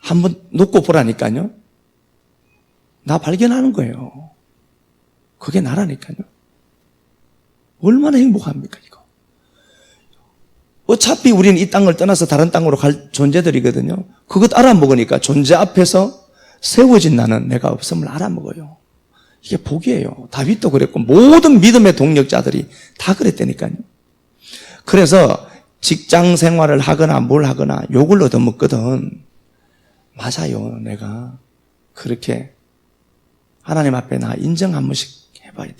한번 놓고 보라니까요. 나 발견하는 거예요. 그게 나라니까요. 얼마나 행복합니까 이거. 어차피 우리는 이 땅을 떠나서 다른 땅으로 갈 존재들이거든요. 그것 알아먹으니까 존재 앞에서 세워진 나는 내가 없음을 알아먹어요. 이게 복이에요. 다윗도 그랬고 모든 믿음의 동력자들이 다 그랬다니까요. 그래서 직장 생활을 하거나 뭘 하거나 욕을 얻어먹거든. 맞아요. 내가 그렇게 하나님 앞에 나 인정 한 번씩 해봐야 돼.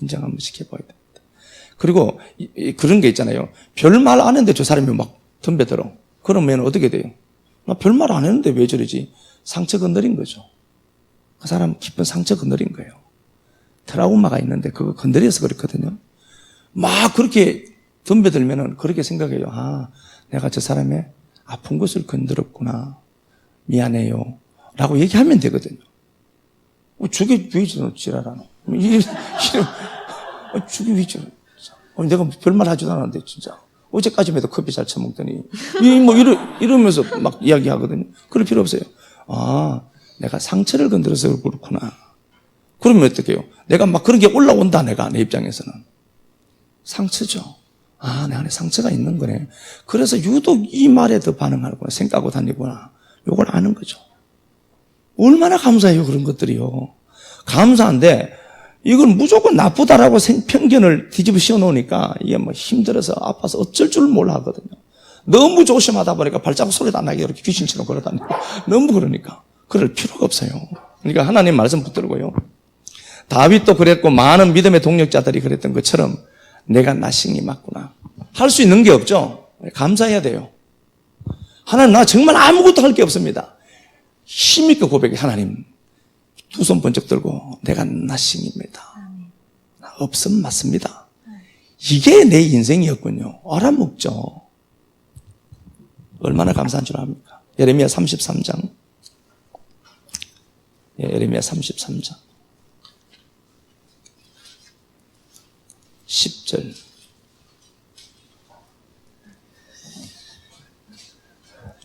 인정 한 번씩 해봐야 됩니다. 그리고 그런 게 있잖아요. 별말 안 했는데 저 사람이 막 덤벼들어. 그러면 어떻게 돼요? 나 별말 안 했는데 왜 저러지? 상처 건드린 거죠. 그 사람 깊은 상처 건드린 거예요. 트라우마가 있는데 그거 건드려서 그렇거든요. 막 그렇게 덤벼들면은 그렇게 생각해요. 내가 저 사람의 아픈 것을 건드렸구나. 미안해요. 라고 얘기하면 되거든요. 저게 왜 지랄하노? 저게 왜 지랄? 내가 별말 하지도 않았는데, 진짜. 어제까지만 해도 커피 잘 처먹더니, 이러면서 막 이야기하거든요. 그럴 필요 없어요. 내가 상처를 건드려서 그렇구나. 그러면 어떡해요? 내가 막 그런 게 올라온다, 내 입장에서는. 상처죠. 아, 내 안에 상처가 있는 거네. 그래서 유독 이 말에 더 반응하구나, 생각하고 다니구나. 요걸 아는 거죠. 얼마나 감사해요, 그런 것들이요. 감사한데, 이걸 무조건 나쁘다라고 편견을 뒤집어 씌워 놓으니까 이게 뭐 힘들어서 아파서 어쩔 줄 몰라 하거든요. 너무 조심하다 보니까 발자국 소리도 안 나게 이렇게 귀신처럼 걸어다니고. 너무 그러니까. 그럴 필요가 없어요. 그러니까 하나님 말씀 붙들고요. 다윗도 그랬고 많은 믿음의 동력자들이 그랬던 것처럼 내가 나싱이 맞구나. 할 수 있는 게 없죠. 감사해야 돼요. 하나님, 나 정말 아무것도 할 게 없습니다. 힘있게 고백해. 하나님, 두 손 번쩍 들고 내가 나싱입니다. 없음 맞습니다. 이게 내 인생이었군요. 알아먹죠. 얼마나 감사한 줄 압니까? 예레미야 33장. 예레미야 33장 10절.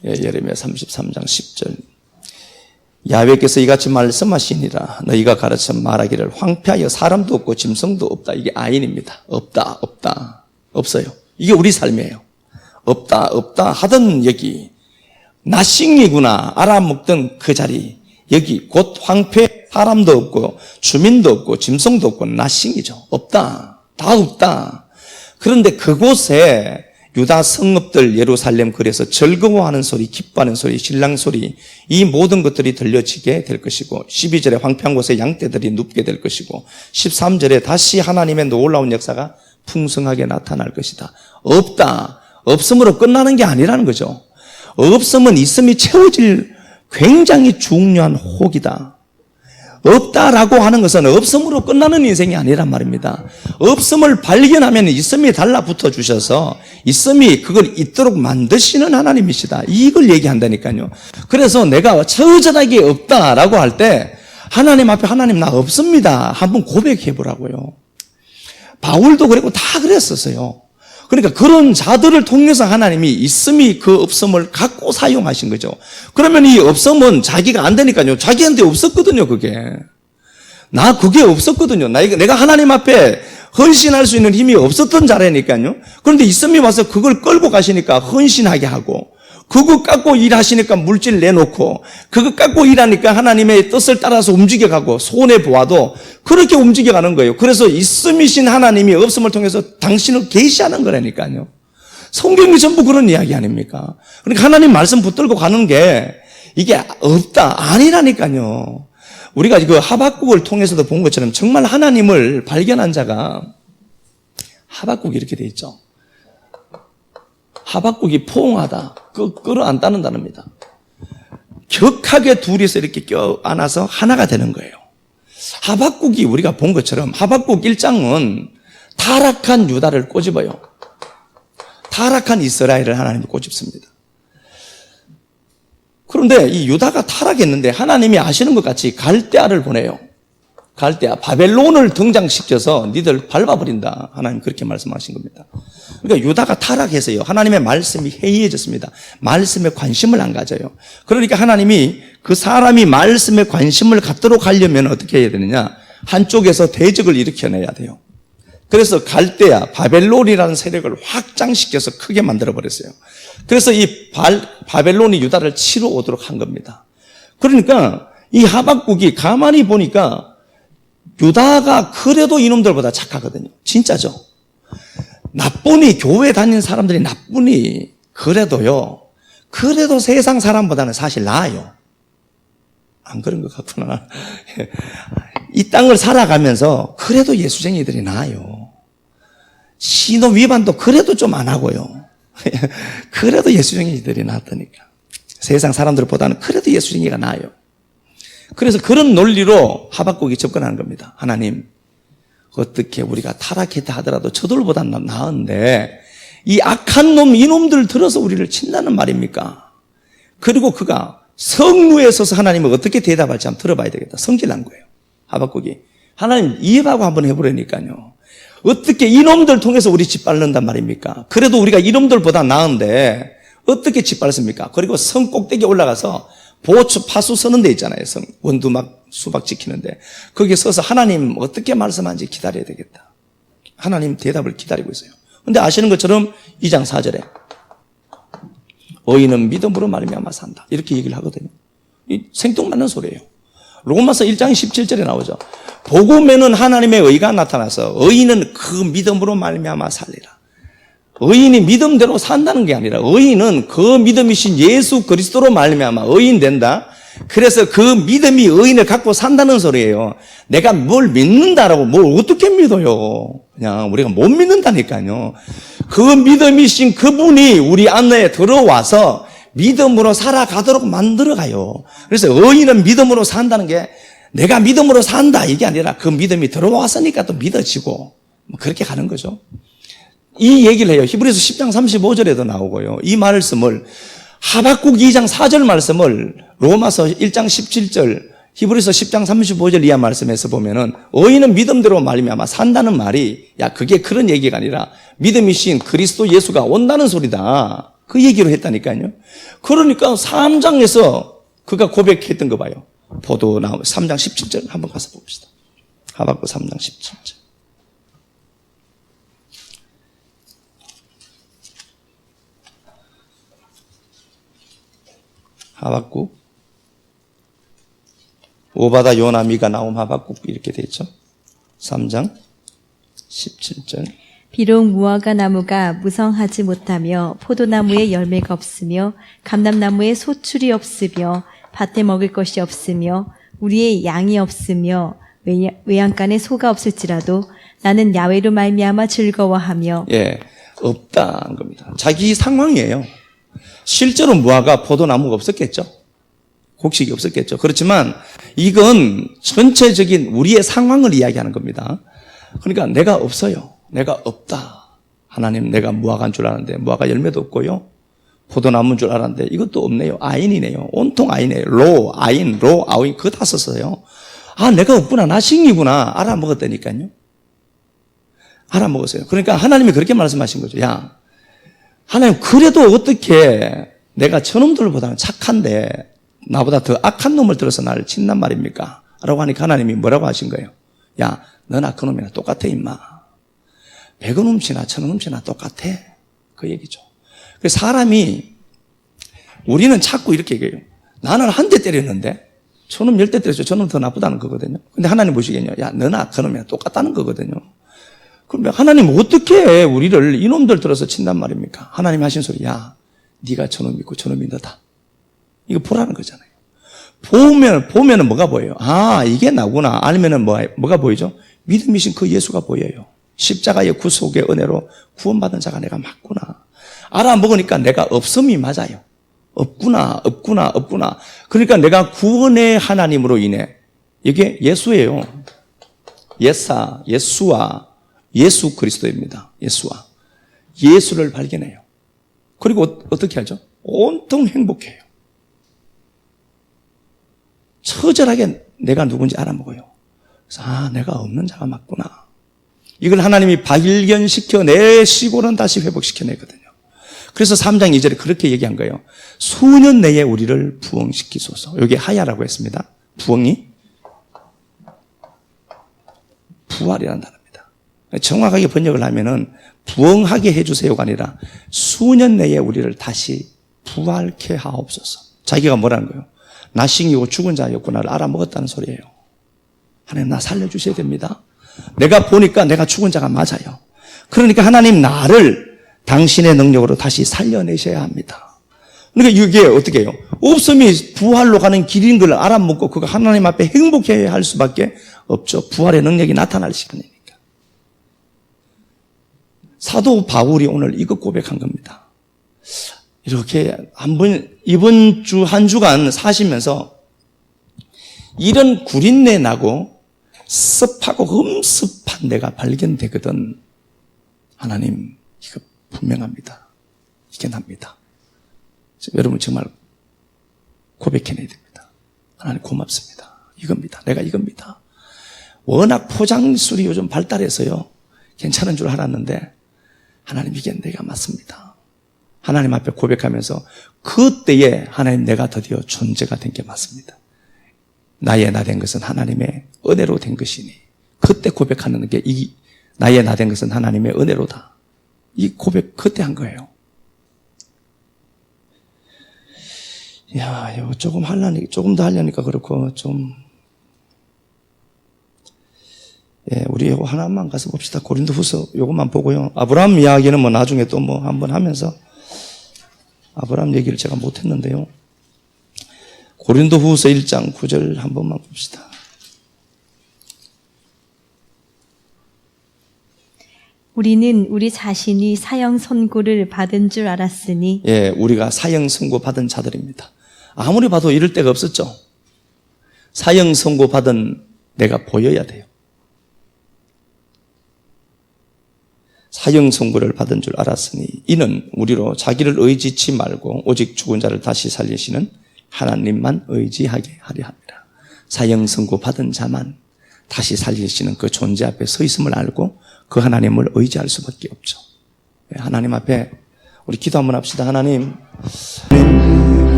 예레미야 33장 10절. 야훼께서 이같이 말씀하시니라. 너희가 가르쳐 말하기를 황폐하여 사람도 없고 짐승도 없다. 이게 아인입니다. 없다, 없다, 없어요. 이게 우리 삶이에요. 없다, 없다 하던 여기 나싱이구나 알아먹던 그 자리, 여기 곧 황폐, 사람도 없고 주민도 없고 짐승도 없고 나싱이죠. 없다, 다 없다. 그런데 그곳에 유다 성읍들 예루살렘 거리에서 즐거워하는 소리, 기뻐하는 소리, 신랑 소리, 이 모든 것들이 들려지게 될 것이고, 12절에 황폐한 곳에 양떼들이 눕게 될 것이고, 13절에 다시 하나님의 놀라운 역사가 풍성하게 나타날 것이다. 없다, 없음으로 끝나는 게 아니라는 거죠. 없음은 있음이 채워질 굉장히 중요한 혹이다. 없다라고 하는 것은 없음으로 끝나는 인생이 아니란 말입니다. 없음을 발견하면 있음이 달라붙어 주셔서 있음이 그걸 있도록 만드시는 하나님이시다. 이걸 얘기한다니까요. 그래서 내가 처절하게 없다라고 할 때 하나님 앞에 하나님 나 없습니다. 한번 고백해 보라고요. 바울도 그랬고 다 그랬었어요. 그러니까 그런 자들을 통해서 하나님이 있음이 그 없음을 갖고 사용하신 거죠. 그러면 이 없음은 자기가 안 되니까요. 자기한테 없었거든요, 그게. 나 그게 없었거든요. 내가 하나님 앞에 헌신할 수 있는 힘이 없었던 자라니까요. 그런데 있음이 와서 그걸 끌고 가시니까 헌신하게 하고, 그거 갖고 일하시니까 물질 내놓고, 그거 갖고 일하니까 하나님의 뜻을 따라서 움직여가고, 손해 보아도 그렇게 움직여가는 거예요. 그래서 있음이신 하나님이 없음을 통해서 당신을 계시하는 거라니까요. 성경이 전부 그런 이야기 아닙니까? 그러니까 하나님 말씀 붙들고 가는 게 이게 없다, 아니라니까요. 우리가 그 하박국을 통해서도 본 것처럼 정말 하나님을 발견한 자가 하박국이 이렇게 돼 있죠. 하박국이 포옹하다, 끌어안다는 단어입니다. 격하게 둘이서 이렇게 껴안아서 하나가 되는 거예요. 하박국이 우리가 본 것처럼 하박국 1장은 타락한 유다를 꼬집어요. 타락한 이스라엘을 하나님이 꼬집습니다. 그런데 이 유다가 타락했는데 하나님이 아시는 것 같이 갈대아를 보내요. 갈대아, 바벨론을 등장시켜서 니들 밟아버린다. 하나님 그렇게 말씀하신 겁니다. 그러니까 유다가 타락해서요. 하나님의 말씀이 해이해졌습니다. 말씀에 관심을 안 가져요. 그러니까 하나님이 그 사람이 말씀에 관심을 갖도록 하려면 어떻게 해야 되느냐? 한쪽에서 대적을 일으켜내야 돼요. 그래서 갈대아, 바벨론이라는 세력을 확장시켜서 크게 만들어버렸어요. 그래서 이 바벨론이 유다를 치러 오도록 한 겁니다. 그러니까 이 하박국이 가만히 보니까 유다가 그래도 이놈들보다 착하거든요. 진짜죠. 나쁘니 교회 다니는 사람들이 나쁘니 그래도 세상 사람보다는 사실 나아요. 안 그런 것 같구나. 이 땅을 살아가면서 그래도 예수쟁이들이 나아요. 신호 위반도 그래도 좀 안 하고요. 그래도 예수쟁이들이 낫다니까. 세상 사람들보다는 그래도 예수쟁이가 나아요. 그래서 그런 논리로 하박국이 접근하는 겁니다. 하나님, 어떻게 우리가 타락했다 하더라도 저들보다 나은데 이 악한 놈, 이놈들 들어서 우리를 친다는 말입니까? 그리고 그가 성루에 서서 하나님을 어떻게 대답할지 한번 들어봐야 되겠다. 성질난 거예요. 하박국이. 하나님 이해하고 한번 해보라니까요. 어떻게 이놈들 통해서 우리 짓밟는단 말입니까? 그래도 우리가 이놈들보다 나은데 어떻게 짓밟습니까? 그리고 성 꼭대기에 올라가서 보초 파수 서는 데 있잖아요. 원두막 수박 지키는데 거기에 서서 하나님 어떻게 말씀하는지 기다려야 되겠다. 하나님 대답을 기다리고 있어요. 근데 아시는 것처럼 2장 4절에 의인은 믿음으로 말미암아 산다. 이렇게 얘기를 하거든요. 이 생뚱맞는 소리예요. 로마서 1장 17절에 나오죠. 복음에는 하나님의 의가 나타나서 의인은 그 믿음으로 말미암아 살리라. 의인이 믿음대로 산다는 게 아니라 의인은 그 믿음이신 예수 그리스도로 말미암아 의인 된다. 그래서 그 믿음이 의인을 갖고 산다는 소리예요. 내가 뭘 믿는다라고 뭘 어떻게 믿어요? 그냥 우리가 못 믿는다니까요. 그 믿음이신 그분이 우리 안에 들어와서 믿음으로 살아가도록 만들어가요. 그래서 의인은 믿음으로 산다는 게 내가 믿음으로 산다 이게 아니라 그 믿음이 들어왔으니까 또 믿어지고 그렇게 가는 거죠. 이 얘기를 해요. 히브리서 10장 35절에도 나오고요. 이 말씀을 하박국 2장 4절 말씀을 로마서 1장 17절 히브리서 10장 35절 이하 말씀에서 보면은 의인은 믿음대로 말미암아 산다는 말이 야 그게 그런 얘기가 아니라 믿음이신 그리스도 예수가 온다는 소리다. 그 얘기로 했다니까요. 그러니까 3장에서 그가 고백했던 거 봐요. 포도나무 3장 17절 한번 가서 봅시다. 하박국 3장 17절. 하박국 오바다 요나미가 나옴 하박국 이렇게 돼 있죠. 3장 17절. 비록 무화과 나무가 무성하지 못하며 포도나무에 열매가 없으며 감람나무에 소출이 없으며 밭에 먹을 것이 없으며 우리의 양이 없으며 외양간에 소가 없을지라도 나는 야훼로 말미암아 즐거워하며 없다는 겁니다. 자기 상황이에요. 실제로 무화과 포도나무가 없었겠죠. 곡식이 없었겠죠. 그렇지만 이건 전체적인 우리의 상황을 이야기하는 겁니다. 그러니까 내가 없어요. 내가 없다. 하나님 내가 무화과인 줄 알았는데 무화과 열매도 없고요. 포도나무인 줄 알았는데 이것도 없네요. 아인이네요. 온통 아인이에요. 로, 아인, 로, 아인 그거 다 썼어요. 아 내가 없구나. 나 식이구나. 알아먹었다니까요. 알아먹었어요. 그러니까 하나님이 그렇게 말씀하신 거죠. 야 하나님 그래도 어떻게 내가 저놈들보다는 착한데 나보다 더 악한 놈을 들어서 나를 친단 말입니까? 라고 하니까 하나님이 뭐라고 하신 거예요? 야 너나 그놈이나 똑같아 임마. 100원음치나 1000원음치나 똑같아. 그 얘기죠. 그래서 사람이 우리는 자꾸 이렇게 얘기해요. 나는 한 대 때렸는데 저놈 10대 때렸죠. 저놈 더 나쁘다는 거거든요. 근데 하나님 보시기에는요. 야 너나 그놈이나 똑같다는 거거든요. 그럼 하나님 어떻게 우리를 이놈들 들어서 친단 말입니까? 하나님 하신 소리, 야, 네가 저놈 있고 저놈이 너다. 이거 보라는 거잖아요. 보면은 뭐가 보여요? 아, 이게 나구나. 아니면은 뭐가 보이죠? 믿음이신 그 예수가 보여요. 십자가의 구속의 은혜로 구원받은 자가 내가 맞구나. 알아먹으니까 내가 없음이 맞아요. 없구나. 그러니까 내가 구원의 하나님으로 인해 이게 예수예요. 예수와 예수 그리스도입니다. 예수를 발견해요. 그리고 어떻게 하죠? 온통 행복해요. 처절하게 내가 누군지 알아먹어요. 그래서 내가 없는 자가 맞구나. 이걸 하나님이 발견시켜 내시고는 다시 회복시켜내거든요. 그래서 3장 2절에 그렇게 얘기한 거예요. 수년 내에 우리를 부흥시키소서. 여기 하야라고 했습니다. 부흥이 부활이라는 단어입니다. 정확하게 번역을 하면은 부흥하게 해주세요가 아니라 수년 내에 우리를 다시 부활케 하옵소서. 자기가 뭐라는 거예요? 나 싱이고 죽은 자였구나를 알아먹었다는 소리예요. 하나님 나 살려주셔야 됩니다. 내가 보니까 내가 죽은 자가 맞아요. 그러니까 하나님 나를 당신의 능력으로 다시 살려내셔야 합니다. 그러니까 이게 어떻게 해요? 없음이 부활로 가는 길인 걸 알아먹고 그거 하나님 앞에 행복해야 할 수밖에 없죠. 부활의 능력이 나타날 시간이니까. 사도 바울이 오늘 이것 고백한 겁니다. 이렇게 이번 주 한 주간 사시면서 이런 구린내 나고 습하고 흠습한 내가 발견되거든. 하나님, 이거 분명합니다. 이게 납니다. 여러분 정말 고백해내야 됩니다. 하나님 고맙습니다. 이겁니다. 내가 이겁니다. 워낙 포장술이 요즘 발달해서요. 괜찮은 줄 알았는데 하나님 이게 내가 맞습니다. 하나님 앞에 고백하면서 그때에 하나님 내가 드디어 존재가 된 게 맞습니다. 나의 나 된 것은 하나님의 은혜로 된 것이니 그때 고백하는 게 나의 나 된 것은 하나님의 은혜로다. 이 고백 그때 한 거예요. 야, 이거 조금 더 하려니까 그렇고, 우리 이거 하나만 가서 봅시다. 고린도후서 요것만 보고요. 아브라함 이야기는 뭐 나중에 또 뭐 한번 하면서, 아브라함 얘기를 제가 못했는데요. 고린도후서 1장 9절 한 번만 봅시다. 우리는 우리 자신이 사형 선고를 받은 줄 알았으니 예, 우리가 사형 선고 받은 자들입니다. 아무리 봐도 이럴 데가 없었죠. 사형 선고 받은 내가 보여야 돼요. 사형 선고를 받은 줄 알았으니 이는 우리로 자기를 의지치 말고 오직 죽은 자를 다시 살리시는 하나님만 의지하게 하려 합니다. 사형 선고 받은 자만 다시 살리시는 그 존재 앞에 서 있음을 알고 그 하나님을 의지할 수밖에 없죠. 하나님 앞에 우리 기도 한번 합시다. 하나님,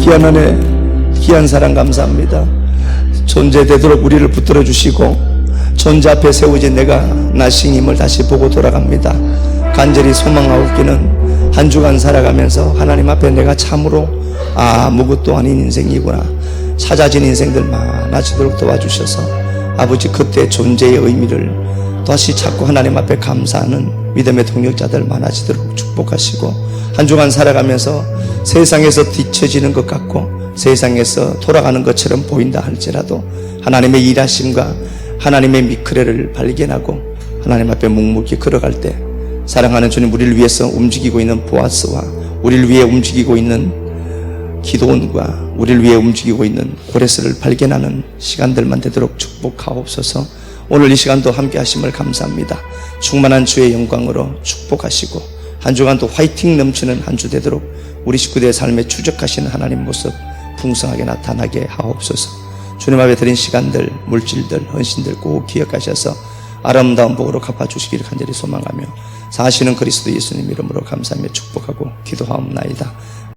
귀한 은혜, 귀한 사랑 감사합니다. 존재되도록 우리를 붙들어 주시고 존재 앞에 세워진 내가 나싱임을 다시 보고 돌아갑니다. 간절히 소망하옵기는 한 주간 살아가면서 하나님 앞에 내가 참으로 아무것도 아닌 인생이구나 찾아진 인생들 많아지도록 도와주셔서 아버지 그때 존재의 의미를 다시 찾고 하나님 앞에 감사하는 믿음의 동역자들 많아지도록 축복하시고 한 주간 살아가면서 세상에서 뒤처지는 것 같고 세상에서 돌아가는 것처럼 보인다 할지라도 하나님의 일하심과 하나님의 미크레를 발견하고 하나님 앞에 묵묵히 걸어갈 때 사랑하는 주님 우리를 위해서 움직이고 있는 보아스와 우리를 위해 움직이고 있는 기도원과 우리를 위해 움직이고 있는 고레스를 발견하는 시간들만 되도록 축복하옵소서. 오늘 이 시간도 함께 하심을 감사합니다. 충만한 주의 영광으로 축복하시고 한 주간도 화이팅 넘치는 한 주 되도록 우리 식구들의 삶에 추적하시는 하나님 모습 풍성하게 나타나게 하옵소서. 주님 앞에 드린 시간들, 물질들, 헌신들 꼭 기억하셔서 아름다운 복으로 갚아주시기를 간절히 소망하며 사시는 그리스도 예수님 이름으로 감사하며 축복하고 기도하옵나이다.